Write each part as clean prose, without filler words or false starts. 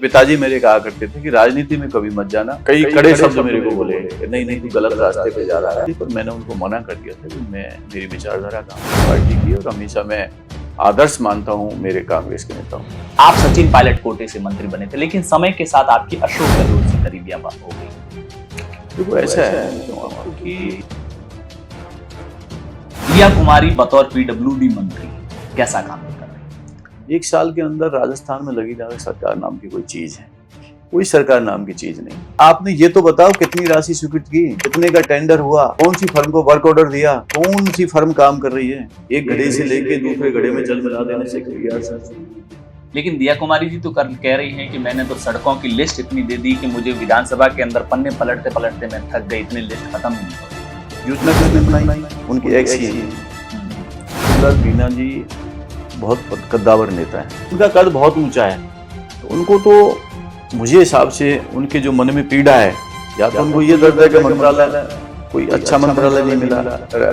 पिताजी मेरे कहा करते थे कि राजनीति में कभी मत जाना। कई कड़े शब्द मेरे को बोले कि नहीं नहीं तू गलत रास्ते पे जा रहा है, पर मैंने उनको मना कर दिया था कि मेरी विचारधारा कांग्रेस पार्टी की और हमेशा मैं आदर्श मानता हूँ मेरे कांग्रेस के नेताओं। आप सचिन पायलट कोटे से मंत्री बने थे, लेकिन समय के साथ आपकी अशोक गहलोत से करीबियां हो गई। देखो ऐसा है कि दिया कुमारी बतौर पीडब्ल्यूडी मंत्री कैसा काम कर रही है? 1 साल के अंदर राजस्थान में लगी जाए सरकार नाम की कोई चीज है, कोई सरकार नाम की चीज नहीं। आपने ये तो बताओ कितनी राशि स्वीकृत की, कितने का टेंडर हुआ, कौन सी फर्म को वर्क ऑर्डर दिया, कौन सी फर्म काम कर रही है, एक घड़े से लेके दूसरे घड़े में जल मिला देने से। लेकिन दिया कुमारी जी तो कह रही हैं कि मैंने तो सड़कों की लिस्ट इतनी दे दी कि मुझे विधानसभा के अंदर पन्ने पलटते पलटते मैं थक गई, इतनी लिस्ट खत्म ही नहीं हो। योजना किसने बनाई? उनकी एक्स ही बीना जी बहुत कद्दावर नेता है, उनका कद बहुत ऊंचा है, तो उनको तो मुझे हिसाब से उनके जो मन में पीड़ा है, या तो उनको ये दर्द है कि मंत्रालय कोई अच्छा मंत्रालय नहीं मिला,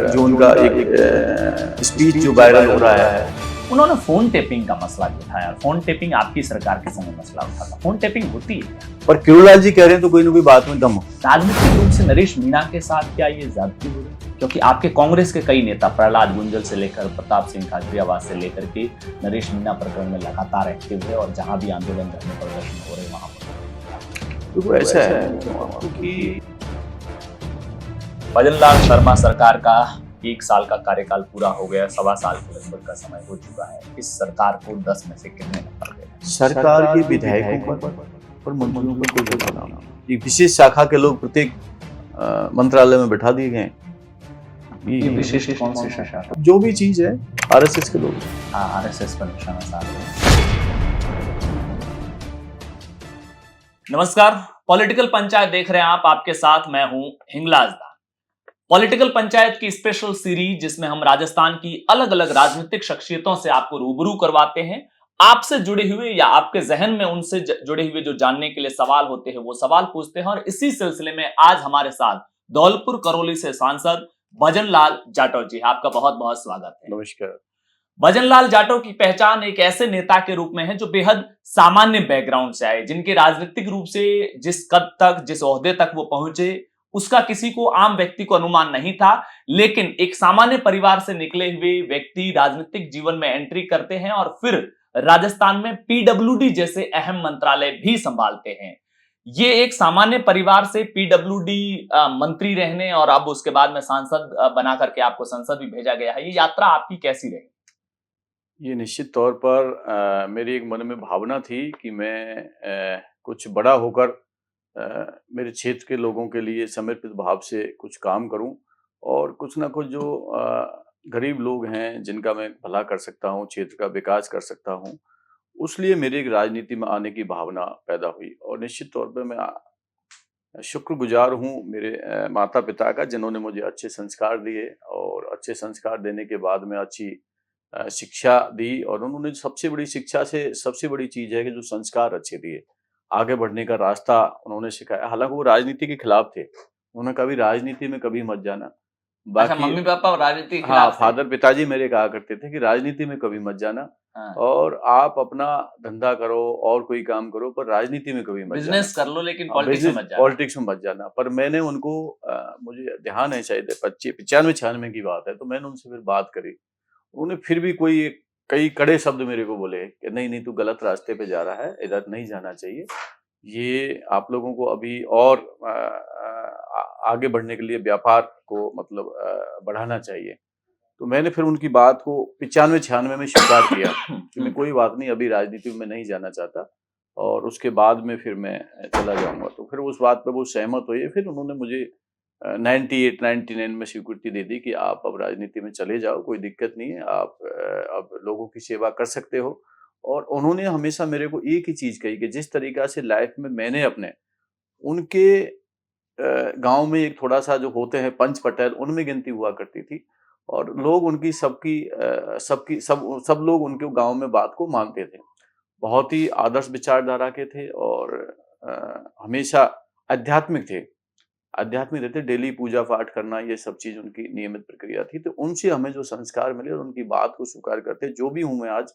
जो उनका एक स्पीच जो वायरल हो रहा है। उन्होंने फोन टेपिंग का मसला उठाया। फोन टेपिंग आपकी सरकार के समय मसला उठा था। फोन टेपिंग होती है, पर किरोड़लाल जी कह रहे हैं तो कोई ना कोई बात में दम हो। राजनीतिक रूप से नरेश मीणा के साथ क्या ये ज्यादती हो रही? क्योंकि आपके कांग्रेस के कई नेता प्रहलाद गुंजल से लेकर प्रताप सिंह खाचरियावास से लेकर के नरेश मीणा प्रकरण में लगातार एक्टिव है और जहां भी आंदोलन करने प्रदर्शन हो रहे वहां पर। तो ऐसा है कि भजन लाल शर्मा सरकार का 1 साल का कार्यकाल पूरा हो गया, 1.25 साल के लगभग का समय हो चुका है। इस सरकार को 10 में से कितने नंबर दें? सरकार के विधायकों पर मंत्रियों पर कोई जवाब नहीं। एक विशेष शाखा के लोग प्रत्येक मंत्रालय में बैठा दिए गए। ये विशेष कौन सी शाखा? जो भी चीज है आरएसएस के लोग। हाँ, आरएसएस पर निशाना साध। नमस्कार, पॉलिटिकल पंचायत देख रहे हैं आप, आपके साथ मैं हूं हिंगलाज दान। पॉलिटिकल पंचायत की स्पेशल सीरीज जिसमें हम राजस्थान की अलग अलग राजनीतिक शख्सियतों से आपको रूबरू करवाते हैं, आपसे जुड़े हुए या आपके जहन में उनसे जुड़े हुए जो जानने के लिए सवाल होते हैं वो सवाल पूछते हैं। और इसी सिलसिले में आज हमारे साथ धौलपुर करौली से सांसद भजन लाल जाटव जी, आपका बहुत बहुत स्वागत है। नमस्कार। भजन लाल जाटव की पहचान एक ऐसे नेता के रूप में है जो बेहद सामान्य बैकग्राउंड से आए, जिनके राजनीतिक रूप से जिस कद तक, जिस ओहदे तक वो पहुंचे, उसका किसी को आम व्यक्ति को अनुमान नहीं था। लेकिन एक सामान्य परिवार से निकले हुए व्यक्ति राजनीतिक जीवन में एंट्री करते हैं और फिर राजस्थान में पीडब्ल्यूडी जैसे अहम मंत्रालय भी संभालते हैं। ये एक सामान्य परिवार से पीडब्ल्यूडी मंत्री रहने और अब उसके बाद में सांसद बना करके आपको संसद भी भेजा गया है। ये यात्रा आपकी कैसी रही? ये निश्चित तौर पर मेरी एक मन में भावना थी कि मैं कुछ बड़ा होकर मेरे क्षेत्र के लोगों के लिए समर्पित भाव से कुछ काम करूं और कुछ ना कुछ जो गरीब लोग हैं जिनका मैं भला कर सकता हूं, क्षेत्र का विकास कर सकता हूं, उसलिए मेरी एक राजनीति में आने की भावना पैदा हुई। और निश्चित तौर पे मैं शुक्रगुजार हूं मेरे माता पिता का, जिन्होंने मुझे अच्छे संस्कार दिए और अच्छे संस्कार देने के बाद में अच्छी शिक्षा दी। और उन्होंने सबसे बड़ी शिक्षा से सबसे बड़ी चीज है कि जो संस्कार अच्छे दिए, आगे बढ़ने का रास्ता उन्होंने सिखाया। हालांकि वो राजनीति के खिलाफ थे, उन्होंने कभी राजनीति में कभी मत जाना। बाकी मम्मी पापा राजनीति के हाँ, खिलाफ फादर पिताजी मेरे कहा करते थे कि राजनीति में कभी मत जाना। हाँ। और आप अपना धंधा करो और कोई काम करो, पर राजनीति में कभी मत जाना। बिजनेस कर लो लेकिन पॉलिटिक्स में मत जाना। पर मैंने उनको मुझे ध्यान है, शायद 95-96 की बात है, तो मैंने उनसे फिर बात करी। उन्होंने फिर भी कई कड़े शब्द मेरे को बोले कि नहीं नहीं तू गलत रास्ते पे जा रहा है, इधर नहीं जाना चाहिए, ये आप लोगों को अभी और आगे बढ़ने के लिए व्यापार को मतलब बढ़ाना चाहिए। तो मैंने फिर उनकी बात को 95-96 में स्वीकार किया कि मैं कोई बात नहीं, अभी राजनीति में नहीं जाना चाहता और उसके बाद में फिर मैं चला जाऊंगा। तो फिर उस बात पे वो सहमत हुए। फिर उन्होंने मुझे 98-99 में स्वीकृति दे दी कि आप अब राजनीति में चले जाओ, कोई दिक्कत नहीं है, आप अब लोगों की सेवा कर सकते हो। और उन्होंने हमेशा मेरे को एक ही चीज कही कि जिस तरीका से लाइफ में मैंने अपने उनके गांव में एक थोड़ा सा जो होते हैं पंच पटेल, उनमें गिनती हुआ करती थी और लोग उनकी सब लोग उनके गांव में बात को मानते थे। बहुत ही आदर्श विचारधारा के थे और हमेशा आध्यात्मिक रहते, डेली पूजा पाठ करना, ये सब चीज उनकी नियमित प्रक्रिया थी। तो उनसे हमें जो संस्कार मिले और उनकी बात को स्वीकार करते, जो भी हूं मैं आज,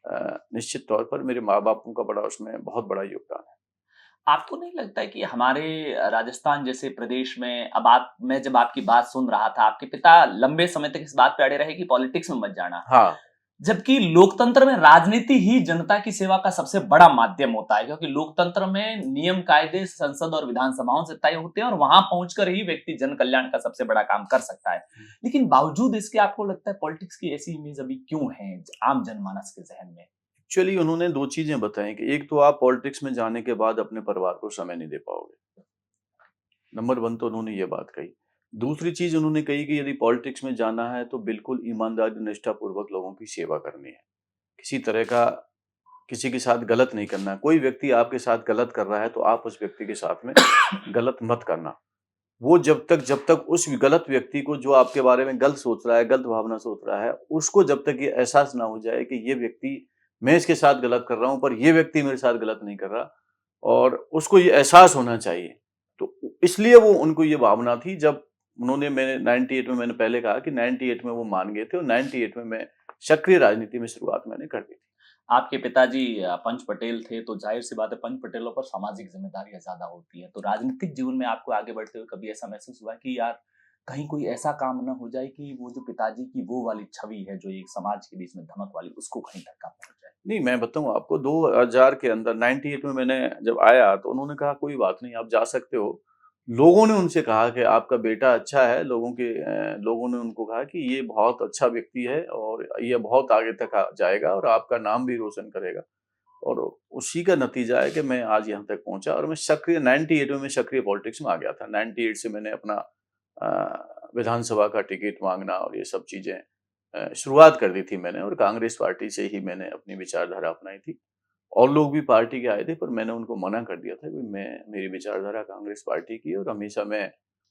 निश्चित तौर पर मेरे माँ बापों का बड़ा उसमें बहुत बड़ा योगदान है। आपको नहीं लगता है कि हमारे राजस्थान जैसे प्रदेश में अब आप मैं जब आपकी बात सुन रहा था, आपके पिता लंबे समय तक इस बात पे अड़े रहे कि पॉलिटिक्स में मत जाना। हाँ, जबकि लोकतंत्र में राजनीति ही जनता की सेवा का सबसे बड़ा माध्यम होता है, क्योंकि लोकतंत्र में नियम कायदे संसद और विधानसभाओं से तय होते हैं और वहां पहुंचकर ही व्यक्ति जन कल्याण का सबसे बड़ा काम कर सकता है। लेकिन बावजूद इसके आपको लगता है पॉलिटिक्स की ऐसी इमेज अभी क्यों है आम जनमानस के जहन में? एक्चुअली उन्होंने 2 चीज़ें बताई कि एक तो आप पॉलिटिक्स में जाने के बाद अपने परिवार को समय नहीं दे पाओगे। नंबर 1 तो उन्होंने ये बात कही। दूसरी चीज़ उन्होंने कही कि यदि पॉलिटिक्स में जाना है तो बिल्कुल ईमानदारी निष्ठापूर्वक लोगों की सेवा करनी है। किसी तरह का किसी के साथ गलत नहीं करना है। कोई व्यक्ति आपके साथ गलत कर रहा है तो आप उस व्यक्ति के साथ में गलत मत करना। वो जब तक उस गलत व्यक्ति को जो आपके बारे में गलत सोच रहा है, गलत भावना सोच रहा है, उसको जब तक ये एहसास ना हो जाए कि ये व्यक्ति मैं इसके साथ गलत कर रहा हूँ पर ये व्यक्ति मेरे साथ गलत नहीं कर रहा और उसको ये एहसास होना चाहिए। तो इसलिए वो उनको ये भावना थी जब उन्होंने मैंने 98 में मैंने पहले कहा कि 98 में वो मान गए थे और 98 में मैं सक्रिय राजनीति में शुरुआत मैंने कर दी थी। आपके पिताजी पंच पटेल थे, तो जाहिर सी बात है पंच पटेलों पर सामाजिक जिम्मेदारियां ज्यादा होती है। तो राजनीतिक जीवन में आपको आगे बढ़ते हुए कभी ऐसा महसूस हुआ कि यार कहीं कोई ऐसा काम ना हो जाए कि वो जो पिताजी की वो वाली छवि है जो एक समाज के बीच में धमक वाली, उसको कहीं धक्का पहुंच जाए? नहीं, मैं बताऊँ आपको 2000 के अंदर 98 में मैंने जब आया तो उन्होंने कहा कोई बात नहीं आप जा सकते हो। लोगों ने उनसे कहा कि आपका बेटा अच्छा है, लोगों ने उनको कहा कि ये बहुत अच्छा व्यक्ति है और ये बहुत आगे तक जाएगा और आपका नाम भी रोशन करेगा। और उसी का नतीजा है कि मैं आज यहाँ तक पहुँचा और मैं सक्रिय 98 में मैं सक्रिय पॉलिटिक्स में आ गया था। 98 से मैंने अपना विधानसभा का टिकट माँगना और ये सब चीज़ें शुरुआत कर दी थी मैंने और कांग्रेस पार्टी से ही मैंने अपनी विचारधारा अपनाई थी। और लोग भी पार्टी के आए थे पर मैंने उनको मना कर दिया था कि मेरी विचारधारा कांग्रेस पार्टी की है और हमेशा मैं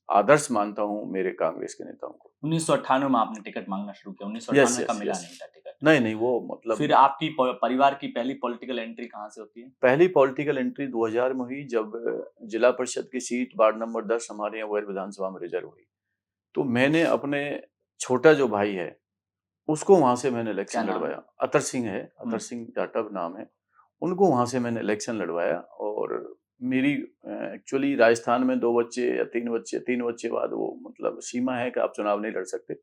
आदर्श मानता हूँ मेरे कांग्रेस के नेताओं को। 1998 में आपने टिकट मांगना शुरू किया, यस 1998 का यस मिला यस। नहीं था टिकट। नहीं नहीं वो मतलब फिर आपकी परिवार की पहली पॉलिटिकल एंट्री कहाँ से होती है? पहली पॉलिटिकल एंट्री 2000 में हुई जब जिला परिषद की सीट वार्ड नंबर 10 हमारे यहाँ वैर विधानसभा में रिजर्व हुई। तो मैंने अपने छोटा जो भाई है उसको वहां से मैंने क्या इलेक्शन नाम है? लड़वाया। अतर सिंह है, अतर सिंह जाटव नाम है। उनको वहां से मैंने इलेक्शन लड़वाया और मेरी एक्चुअली राजस्थान में 2 बच्चे या 3 बच्चे बाद वो मतलब सीमा है कि आप चुनाव नहीं लड़ सकते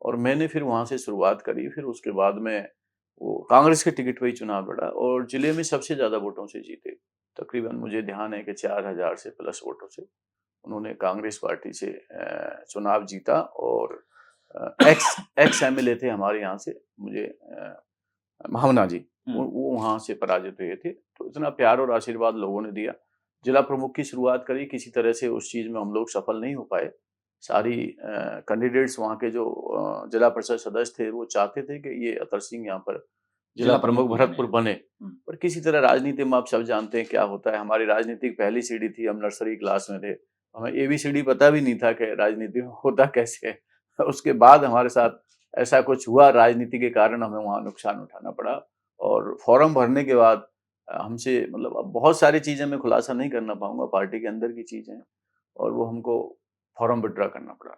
और मैंने फिर वहां से शुरुआत करी। फिर उसके बाद में वो कांग्रेस के टिकट पे ही चुनाव लड़ा और जिले में सबसे ज्यादा वोटों से जीते। तकरीबन मुझे ध्यान है कि 4000 से प्लस वोटों से उन्होंने कांग्रेस पार्टी से चुनाव जीता और एक्स एमएलए थे हमारे यहाँ से मुझे भावना जी वो वहां से पराजित हुए थे। तो इतना प्यार और आशीर्वाद लोगों ने दिया। जिला प्रमुख की शुरुआत करी, किसी तरह से उस चीज में हम लोग सफल नहीं हो पाए। सारी कैंडिडेट्स वहाँ के जो जिला परिषद सदस्य थे वो चाहते थे कि ये अतर सिंह यहाँ पर जिला प्रमुख भरतपुर बने पर किसी तरह राजनीति में आप सब जानते हैं क्या होता है। हमारी राजनीति की पहली सीढ़ी थी, हम नर्सरी क्लास में थे, हमें एबीसीडी पता भी नहीं था कि राजनीति में होता कैसे है। उसके बाद हमारे साथ ऐसा कुछ हुआ, राजनीति के कारण हमें वहाँ नुकसान उठाना पड़ा और फॉर्म भरने के बाद हमसे मतलब अब बहुत सारी चीजें मैं खुलासा नहीं करना पाऊंगा, पार्टी के अंदर की चीजें, और वो हमको फॉर्म विड्रॉ करना पड़ा।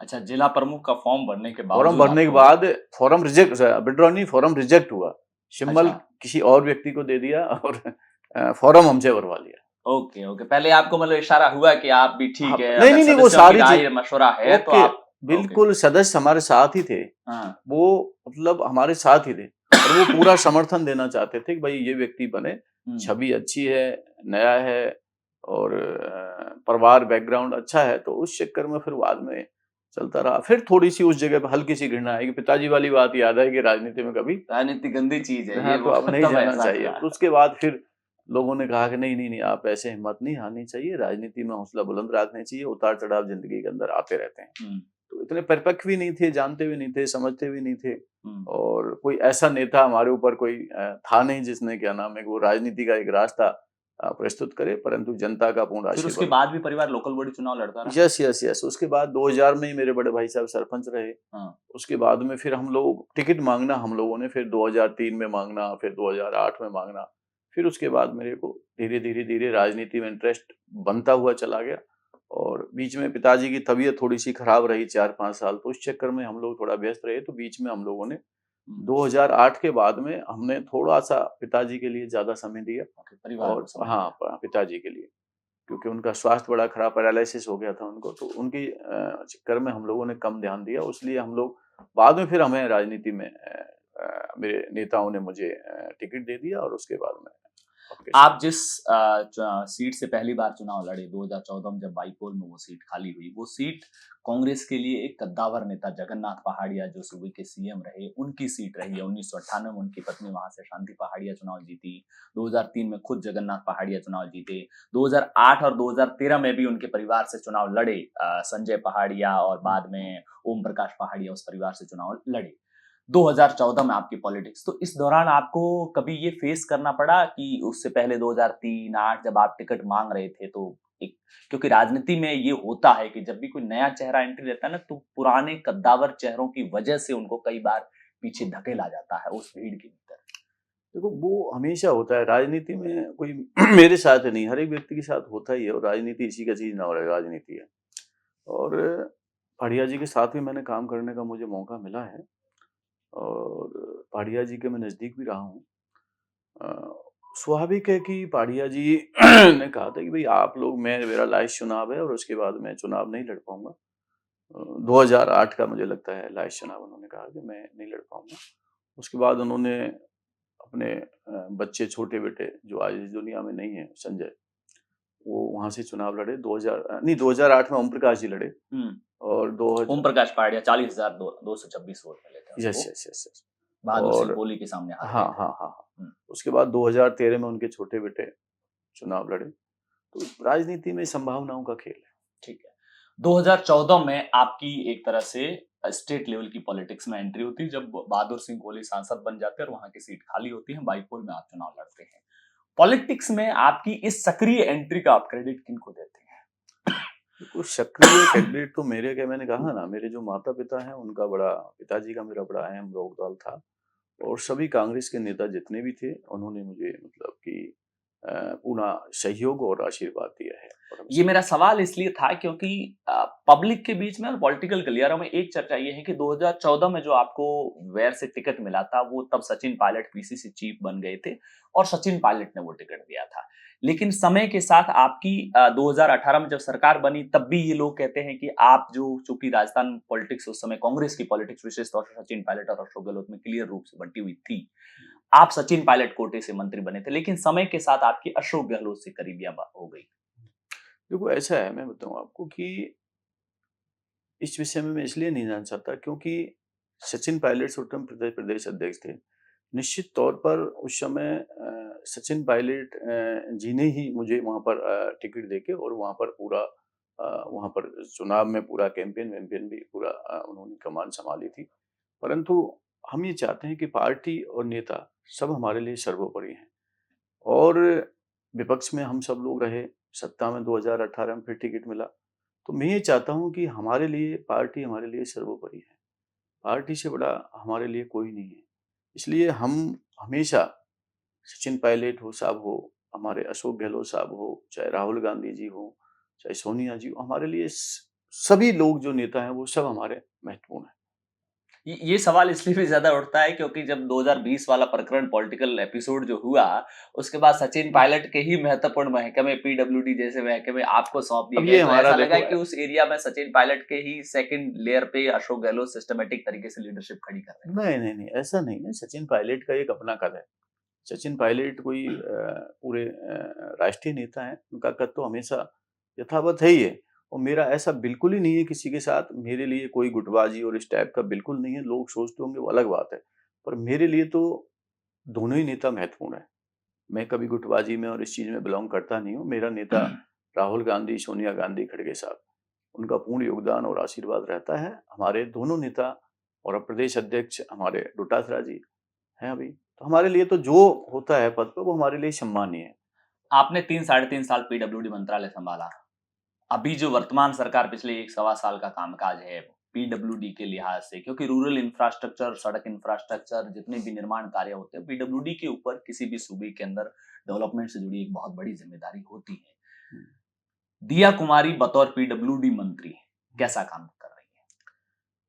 अच्छा, जिला प्रमुख का फॉर्म भरने के फॉर्म बावजूद भरने के बाद फॉर्म रिजेक्ट, विड्रॉ नहीं, फॉर्म रिजेक्ट हुआ। सिंबल अच्छा। किसी और व्यक्ति को दे दिया और फॉर्म हमसे भरवा लिया। ओके ओके, पहले आपको मतलब इशारा हुआ कि आप भी ठीक है, नहीं नहीं वो सारी राय मशवरा है तो आप बिल्कुल सदस्य हमारे साथ ही थे। वो मतलब हमारे साथ ही थे और वो पूरा समर्थन देना चाहते थे कि भाई ये व्यक्ति बने, छवि अच्छी है, नया है और परिवार बैकग्राउंड अच्छा है। तो उस चक्कर में फिर बाद में चलता रहा। फिर थोड़ी सी उस जगह पे हल्की सी घृणा आई कि पिताजी वाली बात याद है कि राजनीति में कभी राजनीति गंदी चीज है, हाँ, तो अब नहीं जाना चाहिए। तो उसके बाद फिर लोगों ने कहा कि नहीं नहीं नहीं आप ऐसे हिम्मत नहीं हारनी चाहिए, राजनीति में हौसला बुलंद रखना चाहिए, उतार चढ़ाव जिंदगी के अंदर आते रहते हैं। तो इतने परिपक्व भी नहीं थे, जानते भी नहीं थे, समझते भी नहीं थे और कोई ऐसा नेता हमारे ऊपर कोई था नहीं जिसने क्या नाम है वो राजनीति का एक रास्ता प्रस्तुत करे, परंतु जनता का पूर्ण आशीर्वाद। उसके बाद भी परिवार लोकल बॉडी चुनाव लड़ता रहा। Yes yes yes. उसके बाद 2000 में ही मेरे बड़े भाई साहब सरपंच रहे। उसके बाद में फिर हम लोग टिकट मांगना, हम लोगों ने फिर 2003 में मांगना, फिर 2008 में मांगना। फिर उसके बाद मेरे को धीरे धीरे धीरे राजनीति में इंटरेस्ट बनता हुआ चला गया और बीच में पिताजी की तबीयत थोड़ी सी खराब रही 4-5 साल, तो उस चक्कर में हम लोग थोड़ा व्यस्त रहे। तो बीच में हम लोगों ने 2008 के बाद में हमने थोड़ा-सा पिताजी के लिए ज़्यादा समय दिया परिवार को और समय हाँ, पिताजी के लिए, क्योंकि उनका स्वास्थ्य बड़ा खराब पैरालिसिस हो गया था उनको, तो उनकी चक्कर में हम लोगों ने कम ध्यान दिया, इसलिए हम लोग बाद में फिर हमें राजनीति में मेरे नेताओं ने मुझे टिकट दे दिया और उसके बाद में आप जिस सीट से पहली बार चुनाव लड़े 2014 में, जब बाईपोल में वो सीट खाली हुई, वो सीट कांग्रेस के लिए एक कद्दावर नेता जगन्नाथ पहाड़िया जो सूबे के सीएम रहे, उनकी सीट रही है। 1998 में उनकी पत्नी वहां से शांति पहाड़िया चुनाव जीती। 2003 में खुद जगन्नाथ पहाड़िया चुनाव जीते। 2008 और 2013 में भी उनके परिवार से चुनाव लड़े संजय पहाड़िया, और बाद में ओम प्रकाश पहाड़िया उस परिवार से चुनाव लड़े। 2014 में आपकी पॉलिटिक्स, तो इस दौरान आपको कभी ये फेस करना पड़ा कि उससे पहले 2003-8 जब आप टिकट मांग रहे थे, तो एक, क्योंकि राजनीति में ये होता है कि जब भी कोई नया चेहरा एंट्री लेता है ना, तो पुराने कद्दावर चेहरों की वजह से उनको कई बार पीछे धकेला जाता है उस भीड़ के भीतर। देखो, वो हमेशा होता है राजनीति में, कोई मेरे साथ नहीं, हर एक व्यक्ति के साथ होता ही है, और राजनीति इसी का चीज ना हो रहा है, राजनीति है। और पहाड़िया जी के साथ भी मैंने काम करने का मुझे मौका मिला है, और पहाड़िया जी के मैं नज़दीक भी रहा हूँ। स्वाभाविक है कि पहाड़िया जी ने कहा था कि भाई आप लोग, मेरा लास्ट चुनाव है और उसके बाद मैं चुनाव नहीं लड़ पाऊंगा। 2008 का मुझे लगता है लास्ट चुनाव, उन्होंने कहा कि मैं नहीं लड़ पाऊंगा। उसके बाद उन्होंने अपने बच्चे, छोटे बेटे जो आज इस दुनिया में नहीं है, संजय, वो वहां से चुनाव लड़े। 2008 में ओम प्रकाश जी लड़े, और ओम प्रकाश पहाड़िया 40,226 वोट मिले थे यस उनको। Yes yes yes Bahadur Singh और कोहली के सामने हार हाँ गए थे। हाँ हाँ हाँ उसके बाद 2013 में उनके छोटे बेटे चुनाव लड़े। तो राजनीति में संभावनाओं का खेल है। ठीक है। 2014 में आपकी एक तरह से स्टेट लेवल की पॉलिटिक्स में एंट्री होती है, जब बहादुर सिंह कोहली सांसद बन जाते हैं और वहां की सीट खाली होती है, बाईपोल में आप चुनाव लड़ते हैं। पॉलिटिक्स में आपकी इस सक्रिय एंट्री का आप क्रेडिट किनको देते हैं? देखो, सक्रिय कैंडिडेट तो मेरे, क्या मैंने कहा ना, मेरे जो माता पिता हैं उनका बड़ा, पिताजी का मेरा बड़ा अहम योगदान था, और सभी कांग्रेस के नेता जितने भी थे उन्होंने मुझे मतलब कि पूरा सहयोग और आशीर्वाद दिया है। ये मेरा सवाल इसलिए था क्योंकि पब्लिक के बीच में और पॉलिटिकल गलियारों में एक चर्चा ये है कि 2014 में जो आपको वेयर से टिकट मिला था, वो तब सचिन पायलट पीसीसी चीफ बन गए थे और सचिन पायलट ने वो टिकट दिया था। लेकिन समय के साथ आपकी 2018 में जब सरकार बनी, तब भी ये लोग कहते हैं कि आप जो, चूंकि राजस्थान पॉलिटिक्स उस समय कांग्रेस की पॉलिटिक्स विशेष तौर से सचिन पायलट और अशोक गहलोत में क्लियर रूप से बंटी हुई थी, आप सचिन पायलट कोटे से मंत्री बने थे, लेकिन समय के साथ आपकी अशोक गहलोत से करीबियां हो गई। देखो, ऐसा है, मैं बताऊं आपको कि इस विषय में मैं इसलिए नहीं जान सकता क्योंकि सचिन पायलट स्वतंत्र प्रदेश प्रदेश अध्यक्ष थे। निश्चित तौर पर उस समय सचिन पायलट जी ने ही मुझे वहाँ पर टिकट देके और वहाँ पर पूरा वहाँ पर चुनाव में पूरा कैंपेन वैम्पेन भी पूरा उन्होंने कमान संभाली थी। परंतु हम ये चाहते हैं कि पार्टी और नेता सब हमारे लिए सर्वोपरि हैं, और विपक्ष में हम सब लोग रहे, सत्ता में 2018 में फिर टिकट मिला। तो मैं ये चाहता हूँ कि हमारे लिए पार्टी हमारे लिए सर्वोपरि है, पार्टी से बड़ा हमारे लिए कोई नहीं है। इसलिए हम हमेशा, सचिन पायलट हो साहब हो, हमारे अशोक गहलोत साहब हो, चाहे राहुल गांधी जी हो, चाहे सोनिया जी हो, हमारे लिए सभी लोग जो नेता हैं वो सब हमारे महत्वपूर्ण हैं। ये सवाल इसलिए भी ज्यादा उठता है क्योंकि जब 2020 वाला प्रकरण पॉलिटिकल एपिसोड जो हुआ, उसके बाद सचिन पायलट के ही महत्वपूर्ण महकमे, पीडब्ल्यूडी जैसे महकमे आपको सौंप दिए अब गए, ये तो हमारा ऐसा लगा देखो, कि उस एरिया में सचिन पायलट के ही सेकंड लेयर पे अशोक गहलोत सिस्टमेटिक तरीके से लीडरशिप खड़ी कर रहे हैं। नहीं नहीं नहीं, ऐसा नहीं है। सचिन पायलट का एक अपना कद है। सचिन पायलट कोई पूरे राष्ट्रीय नेता हैं, उनका कद तो हमेशा यथावत है ही है। और मेरा ऐसा बिल्कुल ही नहीं है किसी के साथ, मेरे लिए कोई गुटबाजी और इस टाइप का बिल्कुल नहीं है। लोग सोचते होंगे वो अलग बात है, पर मेरे लिए तो दोनों ही नेता महत्वपूर्ण है। मैं कभी गुटबाजी में और इस चीज में बिलोंग करता नहीं हूँ। मेरा नेता राहुल गांधी, सोनिया गांधी खड़गे साहब, उनका पूर्ण योगदान और आशीर्वाद रहता है। हमारे दोनों नेता और अब प्रदेश अध्यक्ष हमारे डोटासरा जी हैं अभी, तो हमारे लिए तो जो होता है पद पर वो हमारे लिए सम्मानीय है। आपने 3-3.5 साल पीडब्ल्यूडी मंत्रालय संभाला। अभी जो वर्तमान सरकार पिछले 1-1.25 साल का कामकाज है पीडब्ल्यूडी के लिहाज से, क्योंकि रूरल इंफ्रास्ट्रक्चर, सड़क इंफ्रास्ट्रक्चर, जितने भी निर्माण कार्य होते हैं, पीडब्ल्यूडी के ऊपर किसी भी सूबे के अंदर डेवलपमेंट से जुड़ी एक बहुत बड़ी जिम्मेदारी होती है। दिया कुमारी बतौर पीडब्ल्यूडी मंत्री कैसा काम कर रही है?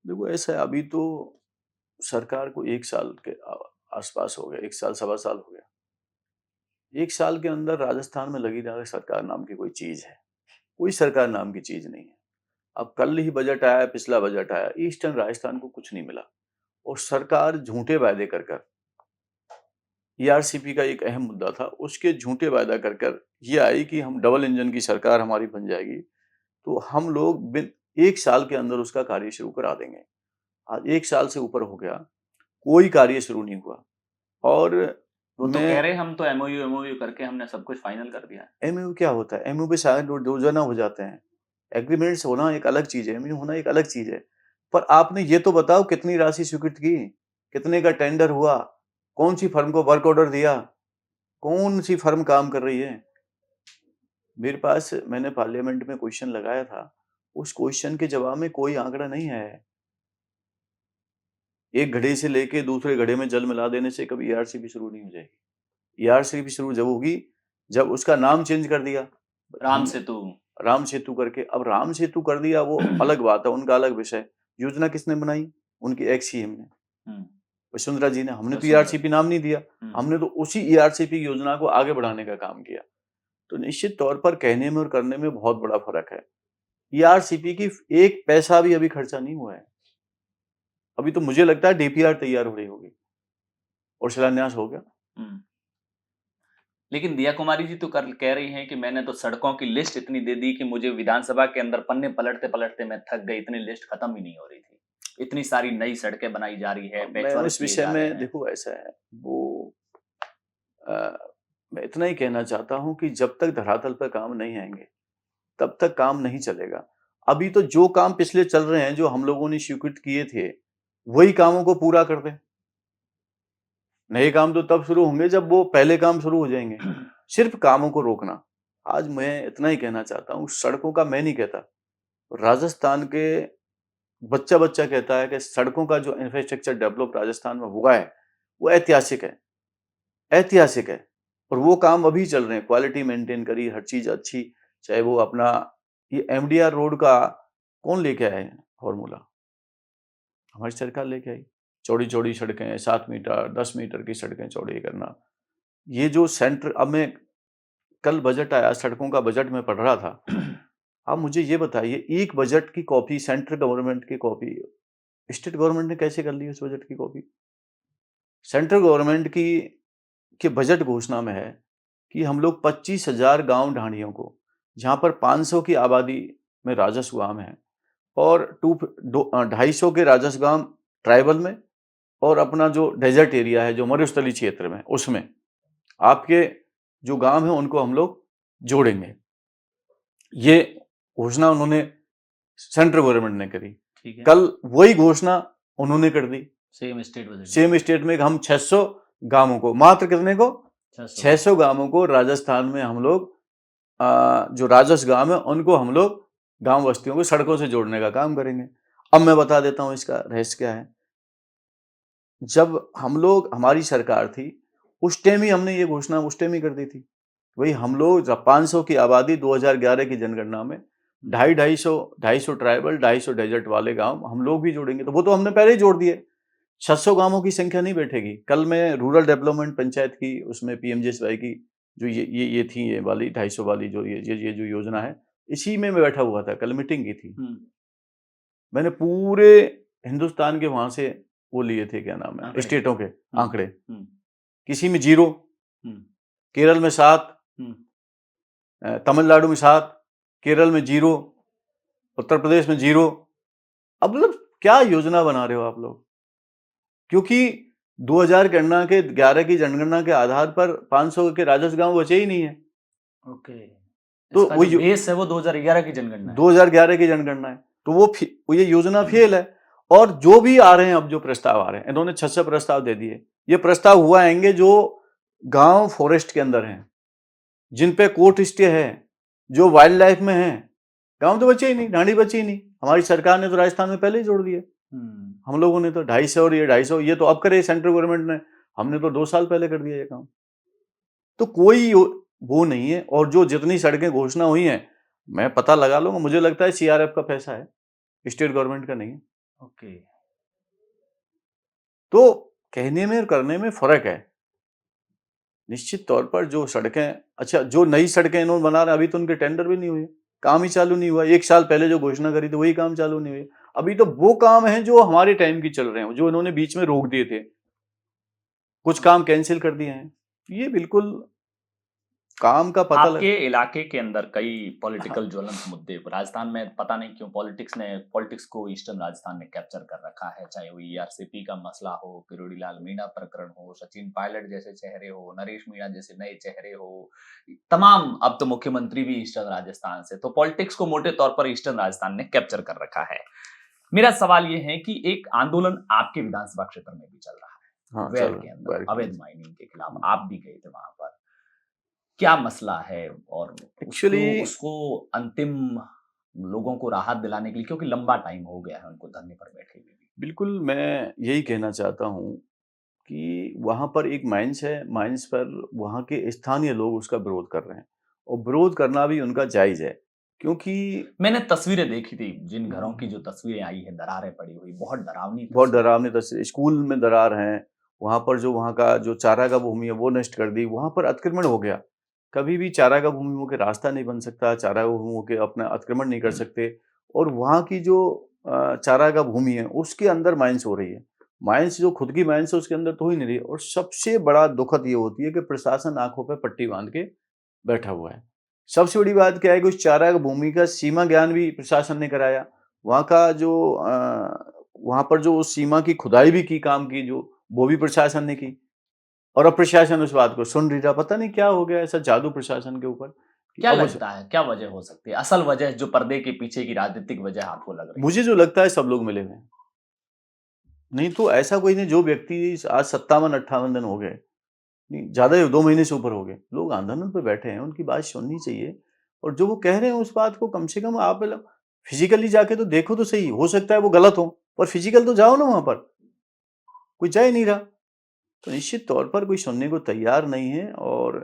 देखो, ऐसा है, अभी तो सरकार को 1 साल के आसपास हो गया, 1 साल सवा साल हो गया। 1 साल के अंदर राजस्थान में लगी रहा सरकार नाम की कोई चीज है? कोई सरकार नाम की चीज नहीं है। अब कल ही बजट आया, पिछला बजट आया, ईस्टर्न राजस्थान को कुछ नहीं मिला। और सरकार झूठे वायदे कर कर, ईआरसीपी का एक अहम मुद्दा था, उसके झूठे वायदा कर कर ये आई कि हम डबल इंजन की सरकार हमारी बन जाएगी, तो हम लोग 1 साल के अंदर उसका कार्य शुरू करा देंगे। आज 1 साल से ऊपर हो गया, कोई कार्य शुरू नहीं हुआ। और वो तो कह रहे हम तो एमओयू करके हमने सब कुछ फाइनल कर दिया है। एमओयू क्या होता है? एमओयू पे शायद दो जना हो जाते हैं। एग्रीमेंट्स होना एक अलग चीज है, एमओयू होना एक अलग चीज है। पर आपने ये तो बताओ कितनी राशि स्वीकृत की, कितने का टेंडर हुआ, कौन सी फर्म को वर्क ऑर्डर दिया, कौन सी फर्म काम कर रही है? मेरे पास, मैंने पार्लियामेंट में क्वेश्चन लगाया था, उस क्वेश्चन के जवाब में कोई आंकड़ा नहीं है। एक घड़े से लेके दूसरे घड़े में जल मिला देने से कभी ईआरसीपी शुरू नहीं हो जाएगी। ईआरसीपी शुरू जब होगी जब उसका नाम चेंज कर दिया, राम सेतु करके। अब राम सेतु कर दिया वो अलग बात है, उनका अलग विषय। योजना किसने बनाई? उनकी एक्स ही हमने, वसुंधरा जी ने। हमने तो ईआरसीपी नाम नहीं दिया, हमने तो उसी ईआरसीपी योजना को आगे बढ़ाने का काम किया। तो निश्चित तौर पर कहने में और करने में बहुत बड़ा फर्क है। ईआरसीपी की 1 पैसा भी अभी खर्चा नहीं हुआ है। अभी तो मुझे लगता है डीपीआर तैयार हो रही होगी और शिलान्यास हो गया। लेकिन दिया कुमारी जी तो कल कह रही हैं कि मैंने तो सड़कों की लिस्ट इतनी दे दी कि मुझे विधानसभा के अंदर पन्ने पलटते पलटते मैं थक गई, इतनी लिस्ट खत्म ही नहीं हो रही थी। इतनी सारी नई सड़कें बनाई जा रही है, मैं उस विषय में, देखो ऐसा है, वो मैं इतना ही कहना चाहता हूं कि जब तक धरातल पर काम नहीं आएंगे तब तक काम नहीं चलेगा। अभी तो जो काम पिछले चल रहे हैं, जो हम लोगों ने स्वीकृत किए थे, वही कामों को पूरा कर दें। नए काम तो तब शुरू होंगे जब वो पहले काम शुरू हो जाएंगे। सिर्फ कामों को रोकना। आज मैं इतना ही कहना चाहता हूँ, सड़कों का मैं नहीं कहता, राजस्थान के बच्चा कहता है कि सड़कों का जो इंफ्रास्ट्रक्चर डेवलप राजस्थान में हुआ है वो ऐतिहासिक है, ऐतिहासिक है। और वो काम अभी चल रहे हैं, क्वालिटी मेंटेन करी, हर चीज अच्छी। चाहे वो अपना ये एमडीआर रोड का कौन लेके आया है फॉर्मूला? हमारी सरकार लेके आई। चौड़ी चौड़ी सड़कें, 7 मीटर 10 मीटर की सड़कें चौड़ी करना। ये जो सेंटर, अब मैं कल बजट आया, सड़कों का बजट में पढ़ रहा था। आप मुझे ये बताइए, एक बजट की कॉपी, सेंट्रल गवर्नमेंट की कॉपी स्टेट गवर्नमेंट ने कैसे कर ली? उस बजट की कॉपी सेंट्रल गवर्नमेंट की के बजट घोषणा में है कि हम लोग 25,000 गांव ढाणियों को, जहां पर 500 की आबादी में राजस्व गांव है और 250 के राजस्व गांव ट्राइबल में, और अपना जो डेजर्ट एरिया है, जो मरुस्थलीय क्षेत्र में, उसमें आपके जो गांव है उनको हम लोग जोड़ेंगे। ये घोषणा उन्होंने सेंट्रल गवर्नमेंट ने करी। कल वही घोषणा उन्होंने कर दी सेम स्टेट में। हम 600 गांवों को, मात्र कितने को? 600 गांवों को राजस्थान में हम लोग, जो राजस्व गांव है उनको हम लोग गांव बस्तियों को सड़कों से जोड़ने का काम करेंगे। अब मैं बता देता हूं इसका रहस्य क्या है। जब हम लोग, हमारी सरकार थी, उस टाइम ही हमने ये घोषणा उस टाइम ही कर दी थी। वही हम लोग 500 की आबादी 2011 की जनगणना में 250 ट्राइबल, 250 डेजर्ट वाले गांव हम लोग भी जोड़ेंगे। तो वो तो हमने पहले ही जोड़ दिए। 600 गांवों की संख्या नहीं बैठेगी। कल मैं रूरल डेवलपमेंट पंचायत की, उसमें पीएमजीएसवाई की जो ये थी, ये वाली 250 वाली जो ये जो योजना है, इसी में मैं बैठा हुआ था। कल मीटिंग की थी। मैंने पूरे हिंदुस्तान के वहां से वो लिए थे, क्या नाम है, स्टेटों के आंकड़े। किसी में 0, केरल में 7, तमिलनाडु में 7, केरल में 0, उत्तर प्रदेश में 0। अब मतलब क्या योजना बना रहे हो आप लोग? क्योंकि 2000 गणना के 11 की जनगणना के आधार पर 500 के राजस्व गांव बचे ही नहीं है। तो वो बेस है, वो 2011 की जनगणना है। 2011 की जनगणना है। तो वो ये योजना फेल है। और जो भी आ रहे हैं, अब जो प्रस्ताव आ रहे हैं, इन्होंने 600 प्रस्ताव दे दिए। ये प्रस्ताव हुआ आएंगे जो गांव फॉरेस्ट के अंदर हैं, जिन पे कोर्ट स्टे है, जो वाइल्ड लाइफ में है। गांव तो बचे ही नहीं, ढाणी बची ही नहीं। हमारी सरकार ने तो राजस्थान में पहले ही जोड़ दिए। हम लोगों ने तो 250 और ये 250, ये तो अब करे सेंट्रल गवर्नमेंट ने। हमने तो 2 साल पहले कर दिया ये काम। तो कोई वो नहीं है। और जो जितनी सड़कें घोषणा हुई हैं, मैं पता लगा लूंगा, मुझे लगता है सीआरएफ का पैसा है, स्टेट गवर्नमेंट का नहीं है। तो कहने में और करने में फर्क है। निश्चित तौर पर जो सड़कें, अच्छा जो नई सड़कें इन्होंने बना रहे हैं, अभी तो उनके टेंडर भी नहीं हुए, काम ही चालू नहीं हुआ। 1 साल पहले जो घोषणा करी थी वही काम चालू नहीं हुए। अभी तो वो काम है जो हमारे टाइम की चल रहे हैं, जो इन्होंने बीच में रोक दिए थे। कुछ काम कैंसिल कर दिए हैं। ये बिल्कुल काम का पता आपके लग इलाके के अंदर कई हाँ, पॉलिटिकल ज्वलंत मुद्दे, राजस्थान में पता नहीं क्यों पॉलिटिक्स को ईस्टर्न राजस्थान ने कैप्चर कर रखा है, चाहे वो ईआरसीपी का मसला हो, किरोड़ी लाल मीणा प्रकरण हो, सचिन पायलट जैसे चेहरे हो, नरेश मीणा जैसे नए चेहरे हो, तमाम, अब तो मुख्यमंत्री भी ईस्टर्न राजस्थान से, तो पॉलिटिक्स को मोटे तौर पर ईस्टर्न राजस्थान ने कैप्चर कर रखा है। मेरा सवाल ये है कि एक आंदोलन आपके विधानसभा क्षेत्र में भी चल रहा है हाँ, वैर चल के रहा अंदर, है अवैध माइनिंग के खिलाफ, आप भी गए थे वहां पर, क्या मसला है और उसको एक्चुअली। उसको अंतिम लोगों को राहत दिलाने के लिए, क्योंकि लंबा टाइम हो गया है उनको धरने पर बैठे हुए भी। बिल्कुल, मैं यही कहना चाहता हूँ कि वहाँ पर एक माइंस है, माइंस पर वहाँ के स्थानीय लोग उसका विरोध कर रहे हैं और विरोध करना भी उनका जायज़ है, क्योंकि मैंने तस्वीरें देखी थी, जिन घरों की जो तस्वीरें आई है, दरारें पड़ी हुई, बहुत डरावनी बहुत तस्वीरें डरावनी हैं। तस्वीर, स्कूल में दरार हैं, वहाँ पर जो वहाँ का जो चारागाह भूमि है वो नष्ट कर दी, वहाँ पर अतिक्रमण हो गया। कभी भी चारागाह भूमियों के रास्ता नहीं बन सकता, चारागाह भूमियों के अपना अतिक्रमण नहीं कर सकते और वहाँ की जो चारागाह भूमि है उसके अंदर माइंस हो रही है। माइंस जो खुद की माइंस है उसके अंदर तो हो ही नहीं रही और सबसे बड़ा दुखद ये होती है कि प्रशासन आँखों पे पट्टी बाँध के बैठा हुआ है। सबसे बड़ी बात क्या है कि उस चारागाह भूमि का सीमा ज्ञान भी प्रशासन ने कराया। वहाँ का जो वहाँ पर जो उस सीमा की खुदाई भी की, काम की जो, वो भी प्रशासन ने की और अब प्रशासन उस बात को सुन नहीं रहा। पता नहीं क्या हो गया, ऐसा जादू प्रशासन के ऊपर कि क्या अब उस, लगता है, क्या वजह हो सकती है, असल वजह जो पर्दे के पीछे की राजनीतिक वजह आपको लग रही है? मुझे जो लगता है सब लोग मिले हुए हैं। नहीं तो ऐसा कोई नहीं, जो व्यक्ति आज 57-58 दिन हो गए, नहीं ज़्यादा ही 2 महीने से ऊपर हो गए, लोग आंदोलन पे बैठे हैं, उनकी बात सुननी चाहिए और जो वो कह रहे हैं उस बात को कम से कम आप मतलब फिज़िकली जाके तो देखो तो सही, हो सकता है वो गलत हो, पर फिज़िकल तो जाओ ना वहाँ पर, कोई जा ही नहीं रहा। तो निश्चित तौर पर कोई सुनने को तैयार नहीं है और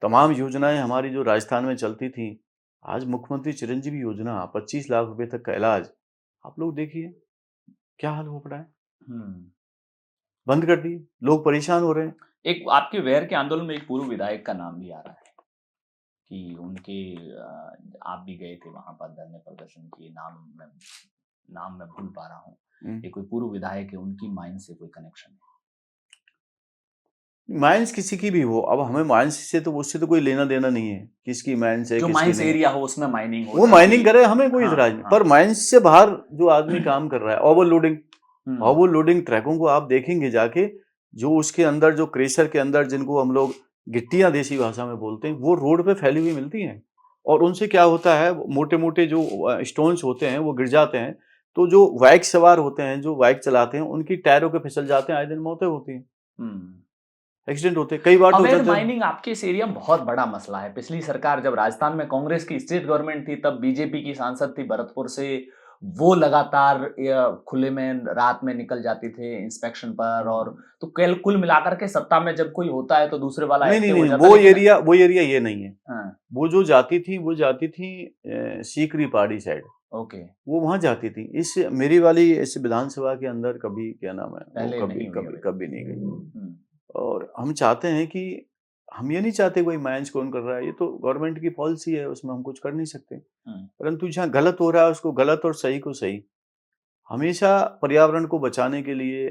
तमाम योजनाएँ हमारी जो राजस्थान में चलती थी, आज मुख्यमंत्री चिरंजीवी योजना 25 लाख रुपए तक का इलाज, आप लोग देखिए, क्या हाल हो पड़ा है, हम्म। बंद कर दिए, लोग परेशान हो रहे हैं। एक आपके वैर के आंदोलन में एक पूर्व विधायक का नाम भी आ रहा है कि उनके, आप भी गए थे वहां पर धरने प्रदर्शन किए, नाम मैं भूल पा रहा हूँ, हुँ। ये कोई पूर्व विधायक है, उनकी माइंड से कोई कनेक्शन है? माइंस किसी की भी हो, अब हमें माइंस से तो उससे तो कोई लेना-देना नहीं है, किसकी माइंस है, जो किसकी माइंस नहीं है। एरिया हो उसमें माइनिंग हो, वो ताकि, माइनिंग करे, हमें कोई हाँ इतराज़ नहीं, हाँ। पर माइंस से बाहर जो आदमी काम कर रहा है, ओवरलोडिंग, हम्म। ओवरलोडिंग ट्रकों को आप देखेंगे जाके, जो उसके अंदर जो क्रेशर के अंदर जिनको हम लोग गिट्टियाँ देसी भाषा में बोलते हैं, वो रोड पे फैली हुई मिलती हैं और उनसे क्या होता है, मोटे-मोटे जो स्टोन्स होते हैं, वो गिर जाते हैं, तो जो बाइक सवार होते हैं, जो बाइक चलाते हैं, उनकी टायरों पे फिसल जाते हैं, आए दिन मौतें होती हैं, हम्म। एक्सीडेंट होते हैं, कई बार तो अवैध जब जब माइनिंग आपके इस एरिया में बहुत बड़ा मसला है। पिछली सरकार जब राजस्थान में कांग्रेस की स्टेट गवर्नमेंट थी, तब बीजेपी की सांसद थी भरतपुर से, वो लगातार खुले में रात में निकल जाते थे इंस्पेक्शन पर, और तो कुल मिलाकर के सत्ता में जब कोई होता है तो दूसरे वाला नहीं, नहीं, एक्टिव हो नहीं, जाता है, लेकिन वो एरिया ये नहीं है। हाँ, वो जाती थी सीकरी पहाड़ी साइड, ओके, वो वहाँ जाती थी। इस मेरी वाली इस विधानसभा के अंदर कभी क्या नाम है, वो पहले कभी नहीं हुई कभी अवैध। कभी नहीं गई और हम चाहते हैं कि हम ये नहीं चाहते कोई माइंस कौन कर रहा है, ये तो गवर्नमेंट की पॉलिसी है, उसमें हम कुछ कर नहीं सकते। परंतु जहाँ गलत हो रहा है उसको गलत और सही को सही, हमेशा पर्यावरण को बचाने के लिए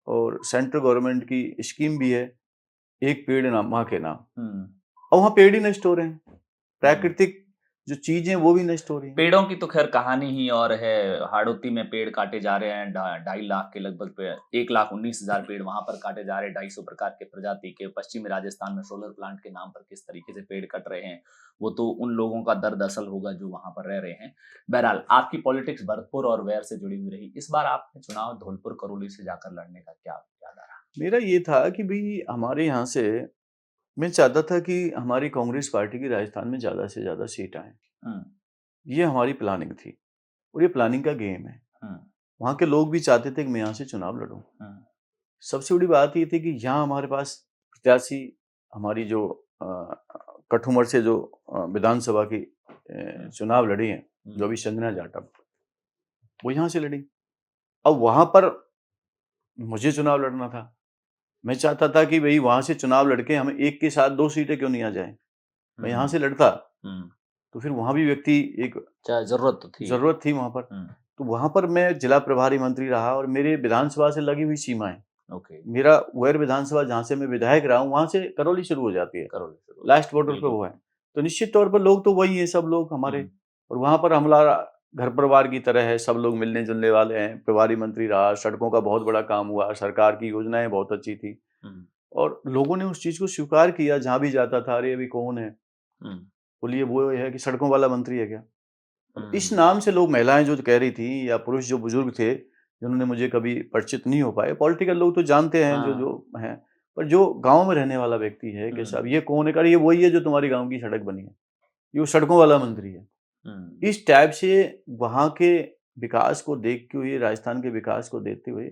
और सेंट्रल गवर्नमेंट की स्कीम भी है, एक पेड़ ना माँ के नाम, और वहाँ पेड़ ही नष्ट हो रहे हैं। प्राकृतिक जो चीज़ें हैं वो भी नष्ट हो रही हैं। पेड़ों की तो खैर कहानी ही और है। हाड़ौती में पेड़ काटे जा रहे हैं, 2.5 लाख के लगभग 1,19,000 पेड़ वहां पर काटे जा रहे हैं, 250 प्रकार के प्रजाति के। पश्चिमी राजस्थान में सोलर प्लांट के नाम पर किस तरीके से पेड़ कट रहे हैं, वो तो उन लोगों का दर्द असल होगा जो वहां पर रह रहे हैं। बहरहाल, आपकी पॉलिटिक्स भरतपुर और वैर से जुड़ी हुई रही। इस बार आपने चुनाव धौलपुर करौली से जाकर लड़ने का क्या इरादा रहा? मेरा ये था कि भई हमारे यहाँ से मैं चाहता था कि हमारी कांग्रेस पार्टी की राजस्थान में ज़्यादा से ज़्यादा सीट आएँ। हम्म। ये हमारी प्लानिंग थी और ये प्लानिंग का गेम है। हम्म। वहाँ के लोग भी चाहते थे कि मैं यहाँ से चुनाव लड़ूँ। हम्म। सबसे बड़ी बात ये थी कि यहाँ हमारे पास प्रत्याशी, हमारी जो कठुमर से जो विधानसभा की चुनाव लड़ी हैं, जो अभी संजना जाटव, वो यहाँ से लड़ी। अब वहाँ पर मुझे चुनाव लड़ना था। मैं चाहता था कि भई वहाँ से चुनाव लड़के हम एक के साथ 2 सीटें क्यों नहीं आ जाएँ? मैं यहाँ से लड़ता, हम्म, तो फिर वहाँ भी व्यक्ति एक चाहे जरूरत तो थी। ज़रूरत थी वहाँ पर। हम्म, तो वहाँ पर मैं जिला प्रभारी मंत्री रहा और मेरे विधानसभा से लगी हुई सीमाएँ, ओके, मेरा वैर विधानसभा जहाँ से मैं विधायक रहा हूँ, वहाँ से करौली शुरू हो जाती है। करो शुरू। लास्ट बॉर्डर पे बिल्कुल। वो है। तो निश्चित तौर पर लोग तो वही हैं, सब लोग हमारे। हम्म, और वहाँ पर हमारा घर परिवार की तरह है, सब लोग मिलने-जुलने वाले हैं। प्रभारी मंत्री रहा, सड़कों का बहुत बड़ा काम हुआ, सरकार की योजनाएँ बहुत अच्छी थी हम्म, और लोगों ने उस चीज़ को स्वीकार किया। जहाँ भी जाता था, अरे अभी कौन है? हम्म, बोलिए वो है कि सड़कों वाला मंत्री है क्या? अब इस हम्म, नाम से लोग, महिलाएँ जो कह रही थी या पुरुष जो बुजुर्ग थे, जिन्होंने मुझे कभी परिचित नहीं हो पाए, पॉलिटिकल लोग तो जानते हैं जो हाँ, जो हैं, पर जो गाँव में रहने वाला व्यक्ति है कि साहब ये कौन है? अरे ये वही है जो तुम्हारी गाँव की सड़क बनी है, ये वो सड़कों वाला मंत्री है। हम्म, इस टाइप से वहाँ के विकास को देखते हुए, राजस्थान के विकास को देखते हुए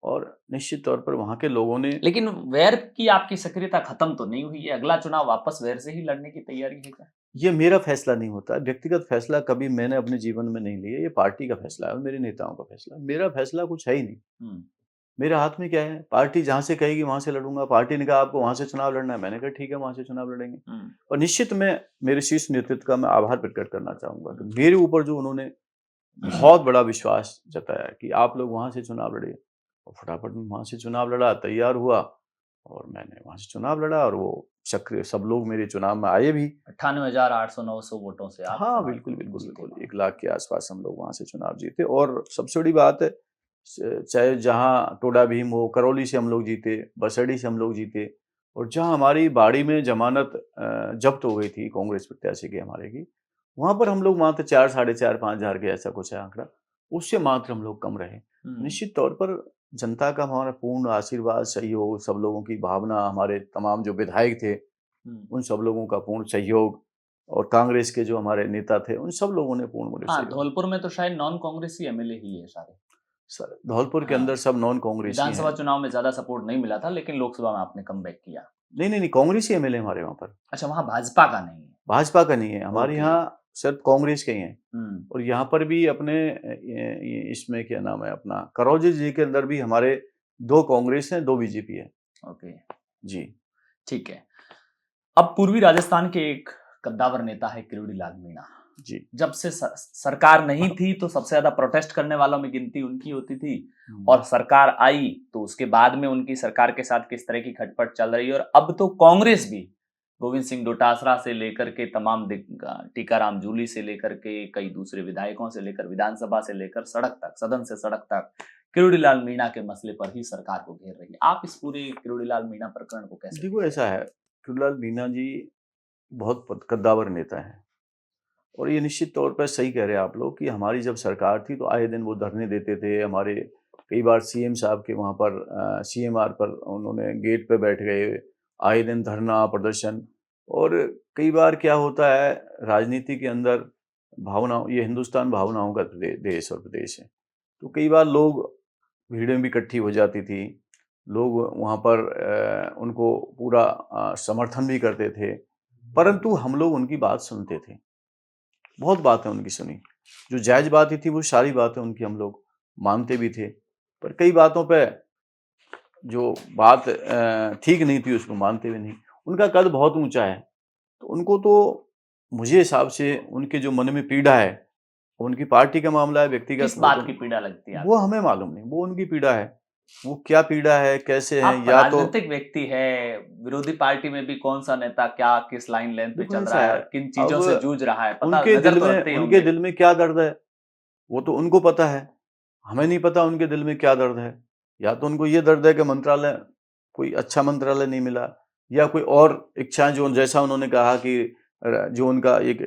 और निश्चित तौर पर वहाँ के लोगों ने, लेकिन वैर की आपकी सक्रियता खत्म तो नहीं हुई है, अगला चुनाव वापस वैर से ही लड़ने की तैयारी है क्या? ये मेरा फैसला नहीं होता, व्यक्तिगत फैसला कभी मैंने अपने जीवन में नहीं लिया, ये पार्टी का फैसला है और मेरे नेताओं का फैसला है। मेरा फैसला कुछ है ही नहीं। हम्म, मेरे हाथ में क्या है? पार्टी जहाँ से कहेगी वहाँ से लड़ूँगा। पार्टी ने कहा आपको वहाँ से चुनाव लड़ना है, मैंने कहा ठीक है वहाँ से चुनाव लड़ेंगे। हम्म, और निश्चित मैं मेरे शीर्ष नेतृत्व का मैं आभार प्रकट करना चाहूँगा कि हम्म, मेरे ऊपर जो उन्होंने बहुत बड़ा विश्वास जताया कि आप लोग वहाँ से चुनाव लड़िए। और फटाफट मैं वहाँ से चुनाव लड़ा, तैयार हुआ और मैंने वहाँ से चुनाव लड़ा और वो सक्रिय सब लोग मेरे चुनाव में आए भी। 98,800-900 वोटों से आप हाँ, चुनाव बिल्कुल, बिल्कुल, जीते बिल्कुल। वहां। 1 लाख के आस-पास हम लोग वहाँ से चुनाव जीते और सबसे बड़ी बात है चाहे जहाँ टोडा भीम हो, करौली से हम लोग जीते, बसअड़ी से हम लोग जीते और जहाँ हमारी बाड़ी में ज़मानत ज़ब्त हो गई थी कांग्रेस प्रत्याशी की हमारे की, वहाँ पर हम लोग मात्र 4 साढ़े 4 5 हज़ार के ऐसा कुछ है आंकड़ा, उससे मात्र हम लोग कम रहे। हम्म, निश्चित तौर पर जनता का हमारा पूर्ण आशीर्वाद, सहयोग, सब लोगों की भावना, हमारे तमाम जो विधायक थे, हम्म, उन सब लोगों का पूर्ण सहयोग और कांग्रेस के जो हमारे नेता थे, उन सब लोगों ने पूर्ण मुझे हाँ, सहयोग। धौलपुर में तो शायद नॉन कांग्रेसी एमएलए ही है सारे। सर धौलपुर के अंदर हाँ, सब नॉन कांग्रेसी हैं। विधानसभा चुनाव में ज्यादा सपोर्ट नहीं मिला था, लेकिन लोकसभा में आपने कमबैक किया। नहीं, नहीं, नहीं, कांग्रेसी एमएलए हमारे वहाँ पर, अच्छा, वहां भाजपा का नहीं है। भाजपा का नहीं है, हमारे ओके। यहाँ सिर्फ कांग्रेस के ही हैं। हम्म, और यहाँ पर भी अपने इसमें क्या नाम है अपना करौली जी के अंदर भी हमारे 2 कांग्रेस हैं, 2 बीजेपी है। ओके, जी, ठीक है। अब पूर्वी राजस्थान के एक कद्दावर नेता है किरोड़ी लाल मीणा। जी। जब से सरकार नहीं थी तो सबसे ज्यादा प्रोटेस्ट करने वालों में गिनती उनकी होती थी, हुँ, और सरकार आई तो उसके बाद में उनकी सरकार के साथ किस तरह की खटपट चल रही है, और अब तो कांग्रेस भी गोविंद सिंह डोटासरा से लेकर के तमाम टीकाराम जूली से लेकर के कई दूसरे विधायकों से लेकर विधानसभा से लेकर सड़क तक, सदन से सड़क तक किरोड़ी लाल मीणा के मसले पर ही सरकार को घेर रही है। आप इस पूरे किरोड़ी लाल मीणा प्रकरण को कैसे देखो देखते ऐसा है, चुनलाल मीणा जी बहुत कद्दावर नेता हैं और ये निश्चित तौर पर सही कह रहे हैं आप लोग कि हमारी जब सरकार थी तो आए दिन वो धरने देते थे। हमारे कई बार सीएम साहब के वहाँ पर सीएमआर पर उन्होंने गेट पे बैठ गए, आए दिन धरना प्रदर्शन। और कई बार क्या होता है राजनीति के अंदर, भावनाओं, ये हिंदुस्तान भावनाओं का देश और प्रदेश है, तो कई बार लोग भीड़ें भी इकट्ठी हो जाती थी, लोग वहाँ पर उनको पूरा समर्थन भी करते थे, परंतु हम लोग उनकी बात सुनते थे। बहुत बातें उनकी सुनी, जो जायज़ बातें थी वो सारी बातें उनकी हम लोग मानते भी थे, पर कई बातों पे जो बात ठीक नहीं थी उसको मानते भी नहीं। उनका कद बहुत ऊँचा है, तो उनको तो मुझे हिसाब से उनके जो मन में पीड़ा है, उनकी पार्टी का मामला है व्यक्तिगत, किस वो बात तो की पीड़ा लगती है वो आपको? हमें मालूम नहीं, वो उनकी पीड़ा है। वो क्या पीड़ा है, कैसे है, आप या तो राजनीतिक व्यक्ति है, विरोधी पार्टी में भी कौन सा नेता क्या किस लाइन लेंथ पे देखो चल ऐसा रहा है है, और किन अब चीजों से जूझ रहा है, पता नजर तो रखते ही उनके होंगे। दिल में क्या दर्द है, वो तो उनको पता है। हमें नहीं पता उनके दिल में क्या दर्द है। या तो उनको ये दर्द है कि मंत्रालय, कोई अच्छा मंत्रालय नहीं मिला, या कोई और इच्छाएँ जो जैसा उन्होंने कहा कि जो उनका एक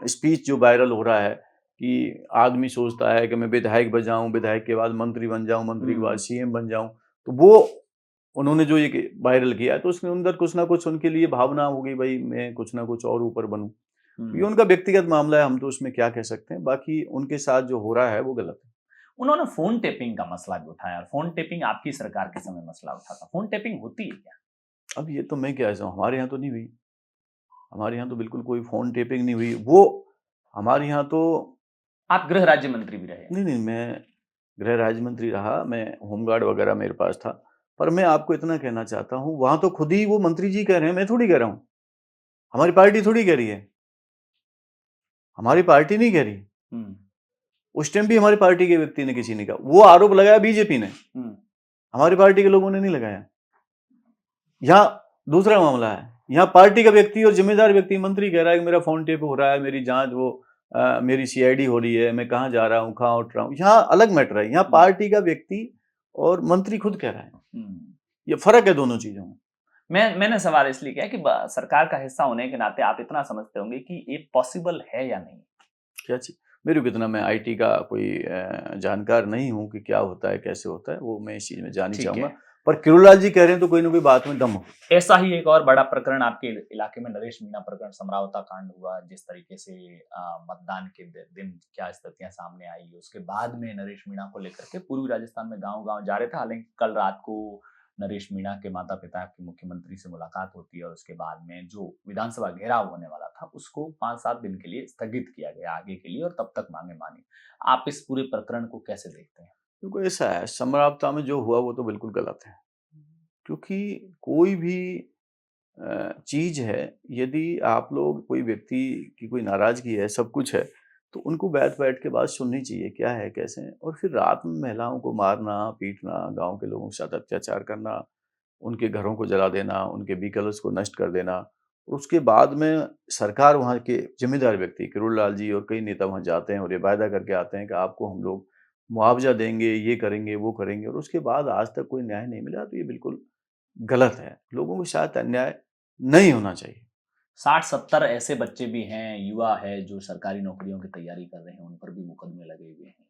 स्पीच जो वायरल हो रहा है कि आदमी सोचता है कि मैं विधायक बन जाऊँ, विधायक के बाद मंत्री बन जाऊँ, मंत्री के बाद सीएम बन जाऊँ। तो वो उन्होंने जो ये वायरल किया है, तो उसके अंदर कुछ ना कुछ उनके लिए भावना हो गई, भई मैं कुछ ना कुछ और ऊपर बनूँ। ये हम्म। उनका व्यक्तिगत मामला है, हम तो उसमें क्या कह सकते हैं, बाकी उनके साथ जो हो रहा है वो गलत है। उन्होंने फोन टेपिंग का मसला भी उठाया, और फोन टेपिंग आपकी सरकार के समय मसला उठा था। फोन टेपिंग होती है क्या? अब ये तो मैं क्या ऐसा हूँ, हमारे यहाँ तो नहीं हुई। हमारे यहाँ तो बिल्कुल कोई फ़ोन टेपिंग नहीं हुई। वो हमारे यहाँ तो आप गृह राज्य मंत्री भी रहे हैं। नहीं, नहीं, मैं गृह राज्य मंत्री रहा, मैं होमगार्ड वगैरह मेरे पास था। पर मैं आपको इतना कहना चाहता हूँ, वहाँ तो खुद ही वो मंत्री जी कह रहे हैं, मैं थोड़ी कह रहा हूँ। हमारी पार्टी थोड़ी कह रही है, हमारी पार्टी नहीं कह रही। उस टाइम भी हमारी पार्टी के व्यक्ति ने, किसी ने कहा, वो आरोप लगाया बीजेपी ने, हमारी पार्टी के लोगों ने नहीं लगाया। यहाँ दूसरा मामला है, यहाँ पार्टी का व्यक्ति और जिम्मेदार व्यक्ति मंत्री कह रहा है कि मेरा फोन टेप हो रहा है, मेरी जांच मेरी सीआईडी हो रही है, मैं कहाँ जा रहा हूँ, कहाँ उठ रहा हूँ। यहाँ अलग मैटर है, यहाँ पार्टी का व्यक्ति और मंत्री खुद कह रहा है। ये फर्क है दोनों चीजों में। मैंने सवाल इसलिए किया कि सरकार का हिस्सा होने के नाते आप इतना समझते होंगे कि ये पॉसिबल है या नहीं। क्या चीज, मेरे को इतना, मैं आईटी का कोई जानकार नहीं हूँ कि क्या होता है कैसे होता है, वो मैं इस चीज में जान ही चाहूंगा। पर किरोड़लाल जी कह रहे हैं तो कोई ना कोई बात में दम हो। ऐसा ही एक और बड़ा प्रकरण आपके इलाके में नरेश मीणा प्रकरण, समरावता कांड हुआ, जिस तरीके से मतदान के दिन क्या स्थितियां सामने आई, उसके बाद में नरेश मीणा को लेकर के पूर्वी राजस्थान में गांव-गांव जा रहे थे। हालांकि कल रात को नरेश मीणा के माता पिता की मुख्यमंत्री से मुलाकात होती है और उसके बाद में जो विधानसभा घेराव होने वाला था उसको 5-7 दिन के लिए स्थगित किया गया आगे के लिए, और तब तक मांगे मानी। आप इस पूरे प्रकरण को कैसे देखते हैं? क्योंकि ऐसा है, समरावता में जो हुआ वो तो बिल्कुल गलत है। क्योंकि कोई भी चीज है, यदि आप लोग, कोई व्यक्ति की कोई नाराजगी है, सब कुछ है, तो उनको बैठ बैठ के बात सुननी चाहिए, क्या है कैसे है। और फिर रात में महिलाओं को मारना, पीटना, गांव के लोगों के साथ अत्याचार करना, उनके घरों को जला देना, उनके व्हीकल्स को नष्ट कर देना, और उसके बाद में सरकार, वहाँ के जिम्मेदार व्यक्ति किरोड़लाल जी और कई नेता वहाँ जाते हैं और ये वायदा करके आते हैं कि आपको हम लोग मुआवजा देंगे, ये करेंगे, वो करेंगे, और उसके बाद आज तक कोई न्याय नहीं मिला। तो ये बिल्कुल गलत है, लोगों के साथ अन्याय नहीं होना चाहिए। 60-70 ऐसे बच्चे भी हैं, युवा है, जो सरकारी नौकरियों की तैयारी कर रहे हैं, उन पर भी मुकदमे लगे हुए हैं।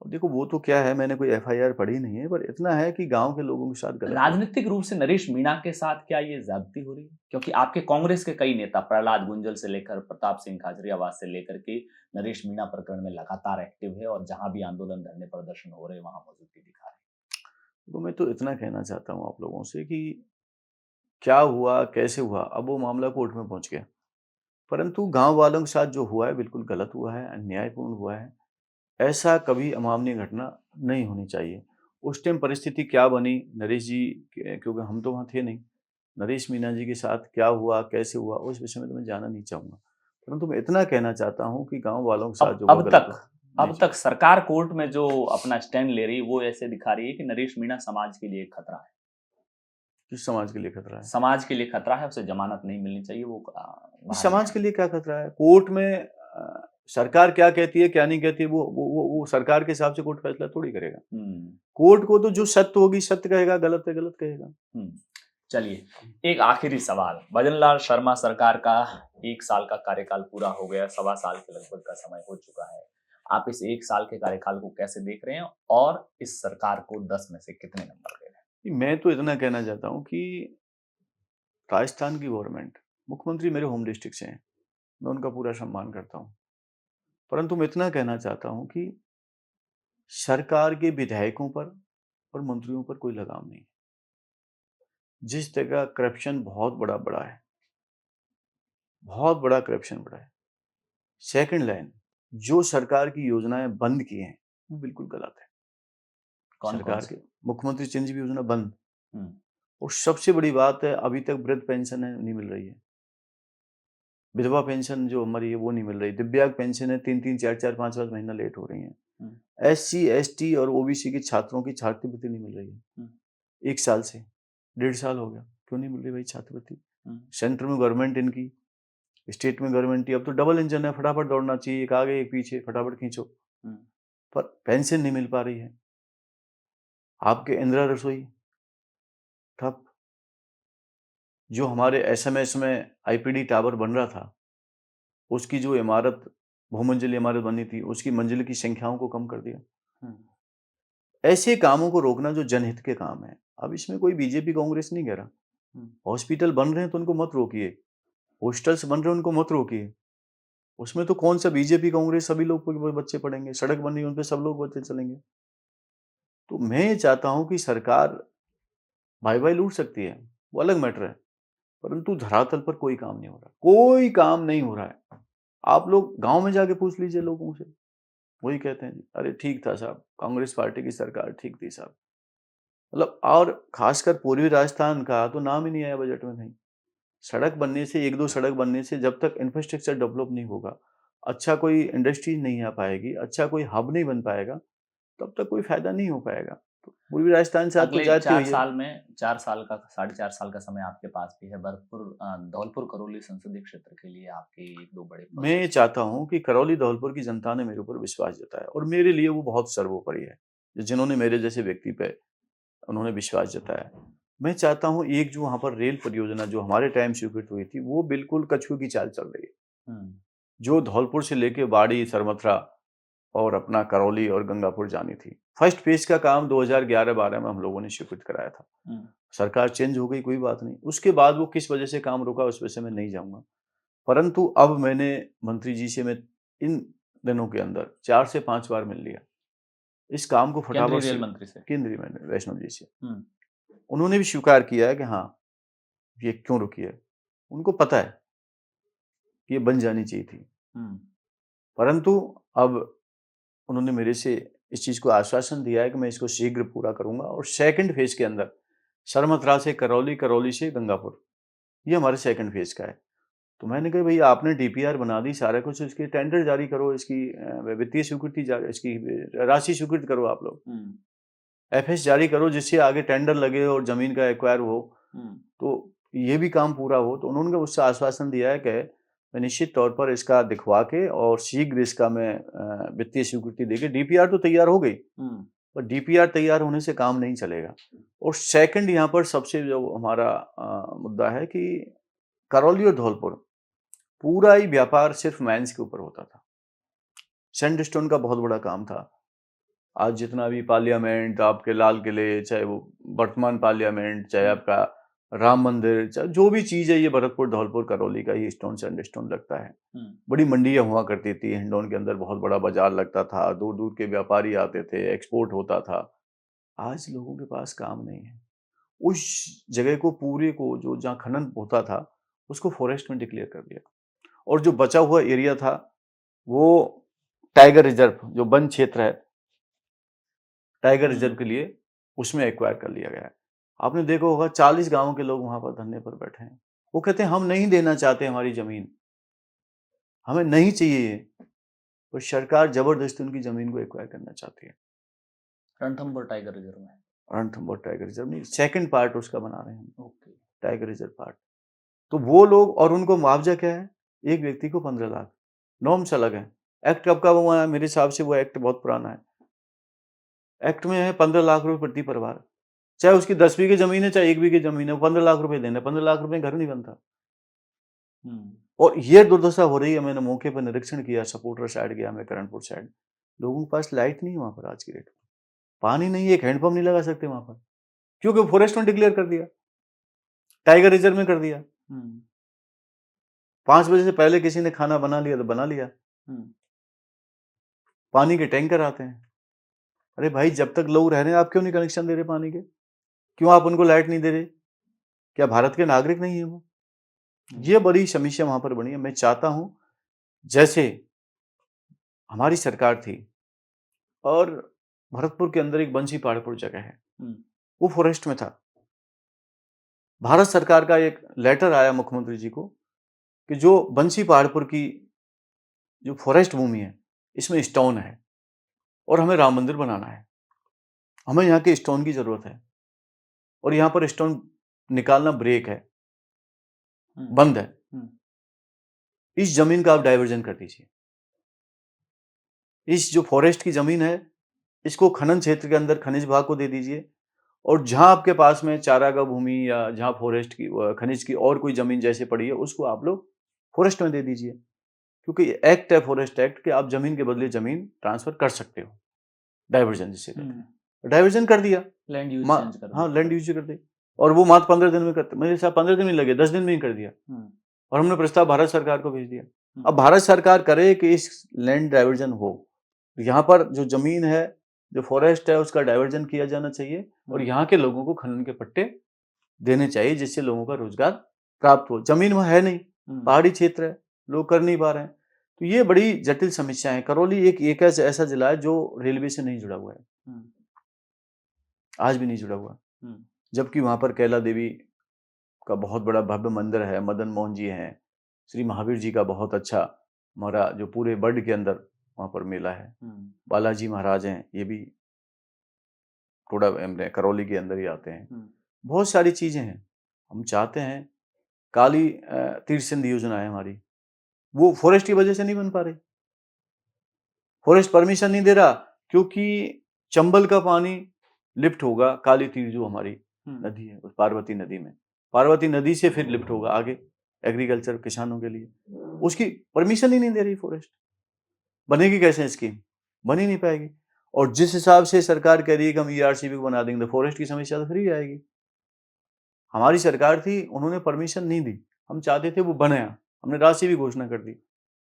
और देखो, वो तो क्या है, मैंने कोई एफआईआर पढ़ी नहीं है, पर इतना है कि गांव के लोगों के साथ गलत है। राजनीतिक रूप से नरेश मीणा के साथ क्या ये ज्यादती हो रही है? क्योंकि आपके कांग्रेस के कई नेता, प्रहलाद गुंजल से लेकर प्रताप सिंह खाजरियावाद से लेकर के नरेश मीणा प्रकरण में लगातार एक्टिव है और जहां भी आंदोलन, धरने, प्रदर्शन हो रहे हैं वहां मौजूदगी दिखा रहे हैं। तो मैं तो इतना कहना चाहता हूँ आप लोगों से कि क्या हुआ, कैसे हुआ, अब वो मामला कोर्ट में पहुंच गया, परंतु गांव वालों के साथ जो हुआ है बिल्कुल गलत हुआ है, अन्यायपूर्ण हुआ है। ऐसा कभी अमानवीय घटना नहीं होनी चाहिए। उस टाइम परिस्थिति क्या बनी, नरेश जी क्योंकि हम तो वहाँ थे नहीं, नरेश मीणा जी के साथ क्या हुआ, कैसे हुआ, उस विषय में तो मैं जानना नहीं चाहूँगा। परंतु मैं इतना कहना चाहता हूँ कि गाँव वालों के साथ जो हुआ गलत हुआ। अब तक सरकार कोर्ट में जो अपना स्टैंड ले रही है वो ऐसे दिखा रही है कि नरेश मीणा समाज के लिए एक खतरा है। किस समाज के लिए खतरा है? समाज के लिए खतरा है, उसे जमानत नहीं मिलनी चाहिए। वो समाज के लिए क्या खतरा है? कोर्ट में सरकार क्या कहती है, क्या नहीं कहती है, वो सरकार के हिसाब से कोर्ट फैसला थोड़ी करेगा। कोर्ट को तो जो सत्य होगी सत्य कहेगा, गलत है गलत कहेगा। चलिए, एक आखिरी सवाल। भजनलाल शर्मा सरकार का 1 साल का कार्यकाल पूरा हो गया, 1.25 साल के लगभग का समय हो चुका है। आप इस 1 साल के कार्यकाल को कैसे देख रहे हैं और इस सरकार को 10 में से कितने नंबर दे रहे हैं? मैं तो इतना कहना चाहता हूँ कि राजस्थान की गवर्नमेंट, मुख्यमंत्री मेरे होम डिस्ट्रिक्ट से हैं, मैं उनका पूरा सम्मान करता हूँ, परंतु मैं इतना कहना चाहता हूँ कि सरकार के विधायकों पर और मंत्रियों पर कोई लगाम नहीं। जिस जगह करप्शन बहुत बड़ा है, बहुत बड़ा करप्शन बड़ा है। सेकंड लाइन, जो सरकार की योजनाएं बंद की हैं वो बिल्कुल गलत है। सरकार के मुख्यमंत्री चिरंजीवी योजना बंद, और सबसे बड़ी बात है अभी तक वृद्ध पेंशन है नहीं मिल रही है, विधवा पेंशन जो हमारी है वो नहीं मिल रही, दिव्यांग पेंशन है 3-3, 4-4, 5-5 महीना लेट हो रही है, SC, ST और OBC के छात्रों की छात्रवृत्ति नहीं मिल रही है 1 साल से, 1.5 साल हो गया, क्यों नहीं मिल रही भाई छात्रवृत्ति? सेंटर में गवर्नमेंट इनकी, स्टेट में गवर्नमेंट की, अब तो डबल इंजन है, फटाफट दौड़ना चाहिए, एक आगे एक पीछे, फटाफट खींचो, पर पेंशन नहीं मिल पा रही है। आपके इंदिरा रसोई ठप, जो हमारे SMS में IPD टावर बन रहा था, उसकी जो इमारत, बहुमंजिली इमारत बनी थी, उसकी मंजिल की संख्याओं को कम कर दिया। ऐसे कामों को रोकना जो जनहित के काम है। अब इसमें कोई बीजेपी कांग्रेस नहीं कह रहा। हॉस्पिटल बन रहे हैं तो उनको मत रोकिए, हॉस्टल्स बन रहे हैं उनको मत रोकिए, उसमें तो कौन सा बीजेपी कांग्रेस, सभी लोग बच्चे पढ़ेंगे, सड़क बन रही है उन पे सब लोग बच्चे चलेंगे। तो मैं ये चाहता हूं कि सरकार भाई भाई लूट सकती है, वो अलग मैटर है, परंतु धरातल पर कोई काम नहीं हो रहा, कोई काम नहीं हो रहा है। आप लोग गांव में जाके पूछ लीजिए लोगों से, वही कहते हैं जी, अरे ठीक था साहब, कांग्रेस पार्टी की सरकार ठीक थी साहब। मतलब और खासकर पूर्वी राजस्थान का तो नाम ही नहीं आया बजट में कहीं। सड़क बनने से, 1-2 सड़क बनने से जब तक इंफ्रास्ट्रक्चर डेवलप नहीं होगा, अच्छा कोई इंडस्ट्री नहीं आ पाएगी, अच्छा कोई हब नहीं बन पाएगा, तब तक कोई फ़ायदा नहीं हो पाएगा। तो पूर्वी राजस्थान से आपको अगले जाती 4 हुई है। साल में 4 साल का 4.5 साल का समय आपके पास भी है। भरतपुर धौलपुर करौली संसदीय क्षेत्र के लिए आपके 1-2 बड़े मैं ये प्रोजेक्ट्स। चाहता हूँ कि करौली धौलपुर की जनता ने मेरे ऊपर विश्वास जताया और मेरे लिए वो बहुत सर्वोपरि है। जिन्होंने मेरे जैसे व्यक्ति पे उन्होंने विश्वास जताया। मैं चाहता हूँ एक जो वहाँ पर रेल परियोजना जो हमारे टाइम स्वीकृत हुई थी, वो बिल्कुल कछुए की चाल चल रही है। हुँ, जो धौलपुर से लेके बाड़ी, सरमथरा और अपना करौली और गंगापुर जानी थी। फर्स्ट फेज का काम 2011-12 में हम लोगों ने स्वीकृत कराया था। हुँ, सरकार चेंज हो गई, कोई बात नहीं। उसके बाद वो किस वजह से काम रुका, उस विषय में नहीं जाऊँगा। परंतु अब मैंने मंत्री जी से मैं इन दिनों के अंदर 4 से 5 बार मिल लिया। इस काम को केंद्रीय फटाफट से रेल मंत्री से। केंद्रीय मैंने वैष्णव जी से। हुँ, उन्होंने भी स्वीकार किया है कि हाँ, ये क्यों रुकी है। उनको पता है कि ये बन जानी चाहिए थी। हुँ, परंतु अब उन्होंने मेरे से इस चीज़ को आश्वासन दिया है कि मैं इसको शीघ्र पूरा करूँगा और सेकंड फेज़ के अंदर सरमथरा से करौली, करौली से गंगापुर, ये हमारे सेकंड फेज़ का है। तो मैंने कहा भई आपने डीपीआर बना दी, सारा कुछ, इसकी टेंडर जारी करो, इसकी वित्तीय स्वीकृति इसकी राशि स्वीकृत करो आप लोग। हुँ, एफएस जारी करो जिससे आगे टेंडर लगे और ज़मीन का एक्वायर हो, हुँ, तो ये भी काम पूरा हो। तो उन्होंने मुझसे आश्वासन दिया है कि मैं निश्चित तौर पर इसका दिखवा के और शीघ्र इसका मैं वित्तीय स्वीकृति देके डीपीआर तो तैयार हो गई, हुँ, पर डीपीआर तैयार होने से काम नहीं चलेगा। और सेकंड यहाँ पर सबसे जो हमारा मुद्दा है कि करौली और धौलपुर पूरा ही व्यापार सिर्फ माइंस के ऊपर होता था। सैंडस्टोन का बहुत बड़ा काम था। आज जितना भी पार्लियामेंट, आपके लाल किले, चाहे वो वर्तमान पार्लियामेंट, चाहे आपका राम मंदिर, चाहे जो भी चीज़ है, ये भरतपुर, धौलपुर, करौली का ही स्टोन सैंडस्टोन लगता है। हुँ, बड़ी मंडियाँ हुआ करती थी, हिंडौन के अंदर बहुत बड़ा बाजार लगता था, दूर-दूर के व्यापारी आते थे, एक्सपोर्ट होता था। आज लोगों के पास काम नहीं है। उस जगह को पूरे को जो जहाँ खनन होता था, उसको फॉरेस्ट में डिक्लेयर कर दिया और जो बचा हुआ एरिया था, वो टाइगर रिज़र्व जो वन क्षेत्र है, टाइगर रिज़र्व हुँ, के लिए उसमें एक्वायर कर लिया गया है। आपने देखा होगा 40 गाँव के लोग वहाँ पर धरने पर बैठे हैं। वो कहते हैं हम नहीं देना चाहते हमारी ज़मीन, हमें नहीं चाहिए ये। तो सरकार ज़बरदस्ती उनकी ज़मीन को एक्वायर करना चाहती है। रणथंभौर टाइगर रिज़र्व में। रणथंभौर टाइगर रिज़र्व नहीं, सेकंड पार्ट उसका बना रहे हैं हम, ओके। Tiger reserve part. तो वो लोग और उनको मुआवज़ा क्या है? एक व्यक्ति को 15 लाख। नॉर्म्स अलग हैं। एक्ट कब का हुआ है? मेरे हिसाब से वो एक्ट बहुत पुराना है। एक्ट में है 15 लाख रुपए प्रति परिवार। चाहे उसकी 10 बीघे ज़मीन है, चाहे 1 बीघे ज़मीन है, वो 15 लाख रुपए देने हैं। 15 लाख रुपए में घर नहीं बनता। हुँ, और ये दुर्दशा हो रही है, मैंने मौके पर निरीक्षण किया, सपोर्टर साइड गया मैं, करणपुर साइड। लोगों के पास लाइट नहीं है वहाँ पर आज की डेट में। पानी नहीं है, एक हैंडपंप नहीं लगा सकते वहाँ पर। क्योंकि फॉरेस्ट में डिक्लेयर कर दिया, टाइगर रिज़र्व में कर दिया। हुँ, 5 बजे से पहले किसी ने खाना बना लिया तो बना लिया। हुँ, पानी के टैंकर आते हैं। अरे भाई जब तक लोग रह रहे हैं आप क्यों नहीं कनेक्शन दे रहे पानी के? क्यों आप उनको लाइट नहीं दे रहे? क्या भारत के नागरिक नहीं है वो? हुँ, ये बड़ी समस्या वहाँ पर बनी है। मैं चाहता हूँ जैसे हमारी सरकार थी और भरतपुर के अंदर एक बंसी पहाड़पुर जगह है, हुँ, वो फॉरेस्ट में था। भारत सरकार का एक लेटर आया मुख्यमंत्री जी को कि जो बंसी पहाड़पुर की जो फॉरेस्ट भूमि है, इसमें स्टोन है और हमें राम मंदिर बनाना है। हमें यहाँ के स्टोन की ज़रूरत है और यहाँ पर स्टोन निकालना ब्रेक है, हुँ, बंद है। हुँ, इस ज़मीन का आप डाइवर्जन कर दीजिए। इस जो फॉरेस्ट की ज़मीन है, इसको खनन क्षेत्र के अंदर खनिज विभाग को दे दीजिए और जहाँ आपके पास में चारागाह भूमि या जहाँ फॉरेस्ट की खनिज की और कोई ज़मीन जैसे पड़ी है, उसको आप लोग फॉरेस्ट में दे दीजिए। क्योंकि एक्ट है फॉरेस्ट एक्ट कि आप ज़मीन के बदले ज़मीन ट्रांसफ़र कर सकते हो, डाइवर्जन जिसे कहते हुँ, हैं। डाइवर्जन कर दिया, लैंड यूज़ मा चेंज कर हाँ, दिया। लैंड यूज़ कर दी और वो मात्र 15 दिन में करते, मेरे हिसाब 15 दिन नहीं लगे, 10 दिन में ही कर दिया हुँ, और हमने प्रस्ताव भारत सरकार को भेज दिया। हुँ, अब भारत सरकार करे कि इस लैंड डाइवर्जन हो, तो यहाँ पर जो ज़मीन है, जो फॉरेस्ट है, उसका डाइवर्जन किया जाना चाहिए और हुँ, यहाँ के लोगों को खनन के पट्टे देने चाहिए, जिससे लोगों का रोज़गार प्राप्त हो। ज़मीन वहाँ है नहीं, हुँ, पहाड़ी क्षेत्र है, लोग कर नहीं पा रहे हैं। तो ये बड़ी जटिल समस्या है। करौली एक ऐसा जिला है जो रेलवे से नहीं जुड़ा हुआ है, आज भी नहीं जुड़ा हुआ, जबकि वहां पर कैला देवी का बहुत बड़ा भव्य मंदिर है, मदन मोहन जी हैं, श्री महावीर जी का बहुत अच्छा हमारा जो पूरे वर्ल्ड के अंदर वहां पर मेला है, बालाजी महाराज हैं, ये भी थोड़ा करौली के अंदर ही आते हैं। बहुत सारी चीजें हैं। हम चाहते हैं, काली तीर्थ सिंधु योजना है हमारी, वो फॉरेस्ट की वजह से नहीं बन पा रही। फॉरेस्ट परमिशन नहीं दे रहा क्योंकि चंबल का पानी लिफ्ट होगा काली तीर जो हमारी नदी है, उस पार्वती नदी में, पार्वती नदी से फिर लिफ्ट होगा आगे एग्रीकल्चर किसानों के लिए, उसकी परमिशन ही नहीं दे रही फॉरेस्ट। बनेगी कैसे स्कीम? बन ही नहीं पाएगी। और जिस हिसाब से सरकार कह रही है कि हम ईआरसीबी को बना देंगे, तो फॉरेस्ट की समस्या तो फिर ही आएगी। हमारी सरकार थी, उन्होंने परमिशन नहीं दी, हम चाहते थे वो बने, हमने राशि भी घोषणा कर दी,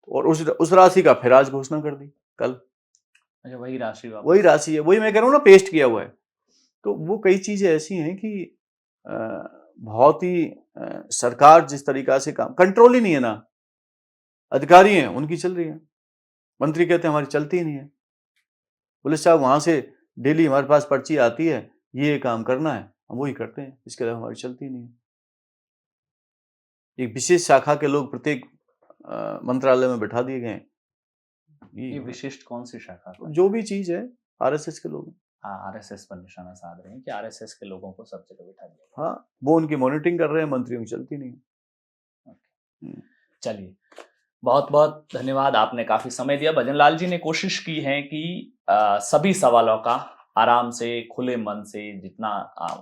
और उस राशि का फिर आज घोषणा कर दी कल। अच्छा, वही राशि है, वही मैं कह रहा हूँ ना, पेस्ट किया हुआ है। तो वो कई चीजें ऐसी हैं कि बहुत ही सरकार जिस तरीका से काम, कंट्रोल ही नहीं है ना, अधिकारी हैं उनकी चल रही है, मंत्री कहते हैं हमारी चलती ही नहीं है, पुलिस साहब वहां से डेली हमारे पास पर्ची आती है, ये काम करना है, हम वही करते हैं, इसके अलावा हमारी चलती ही नहीं है। एक विशेष शाखा के लोग प्रत्येक मंत्रालय में बैठा दिए गए। ये विशिष्ट कौन सी शाखा? जो भी चीज है, आरएसएस के लोग। आरएसएस पर निशाना साध रहे हैं कि आरएसएस के लोगों को सब जगह बिठा दिया। हाँ, वो उनकी मॉनिटरिंग कर रहे हैं, मंत्रियों की चलती नहीं है। चलिए, बहुत बहुत धन्यवाद, आपने काफी समय दिया। भजन लाल जी ने कोशिश की है कि सभी सवालों का आराम से, खुले मन से, जितना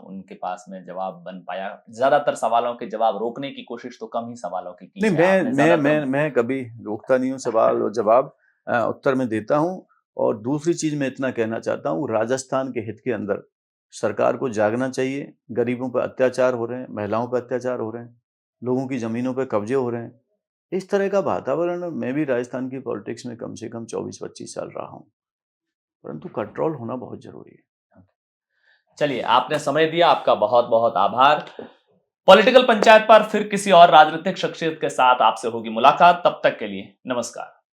उनके पास में जवाब बन पाया, ज्यादातर सवालों के जवाब रोकने की कोशिश तो कम ही सवालों की नहीं, मैं कभी रोकता नहीं हूँ सवाल और जवाब, उत्तर में देता हूँ। और दूसरी चीज मैं इतना कहना चाहता हूँ, राजस्थान के हित के अंदर सरकार को जागना चाहिए। गरीबों पर अत्याचार हो रहे हैं, महिलाओं पर अत्याचार हो रहे हैं, लोगों की जमीनों पर कब्जे हो रहे हैं। इस तरह का वातावरण, मैं भी राजस्थान की पॉलिटिक्स में कम से कम 24-25 साल रहा हूँ, परंतु कंट्रोल होना बहुत जरूरी है। चलिए, आपने समय दिया, आपका बहुत बहुत आभार। पॉलिटिकल पंचायत पर फिर किसी और राजनीतिक शख्सियत के साथ आपसे होगी मुलाकात, तब तक के लिए नमस्कार।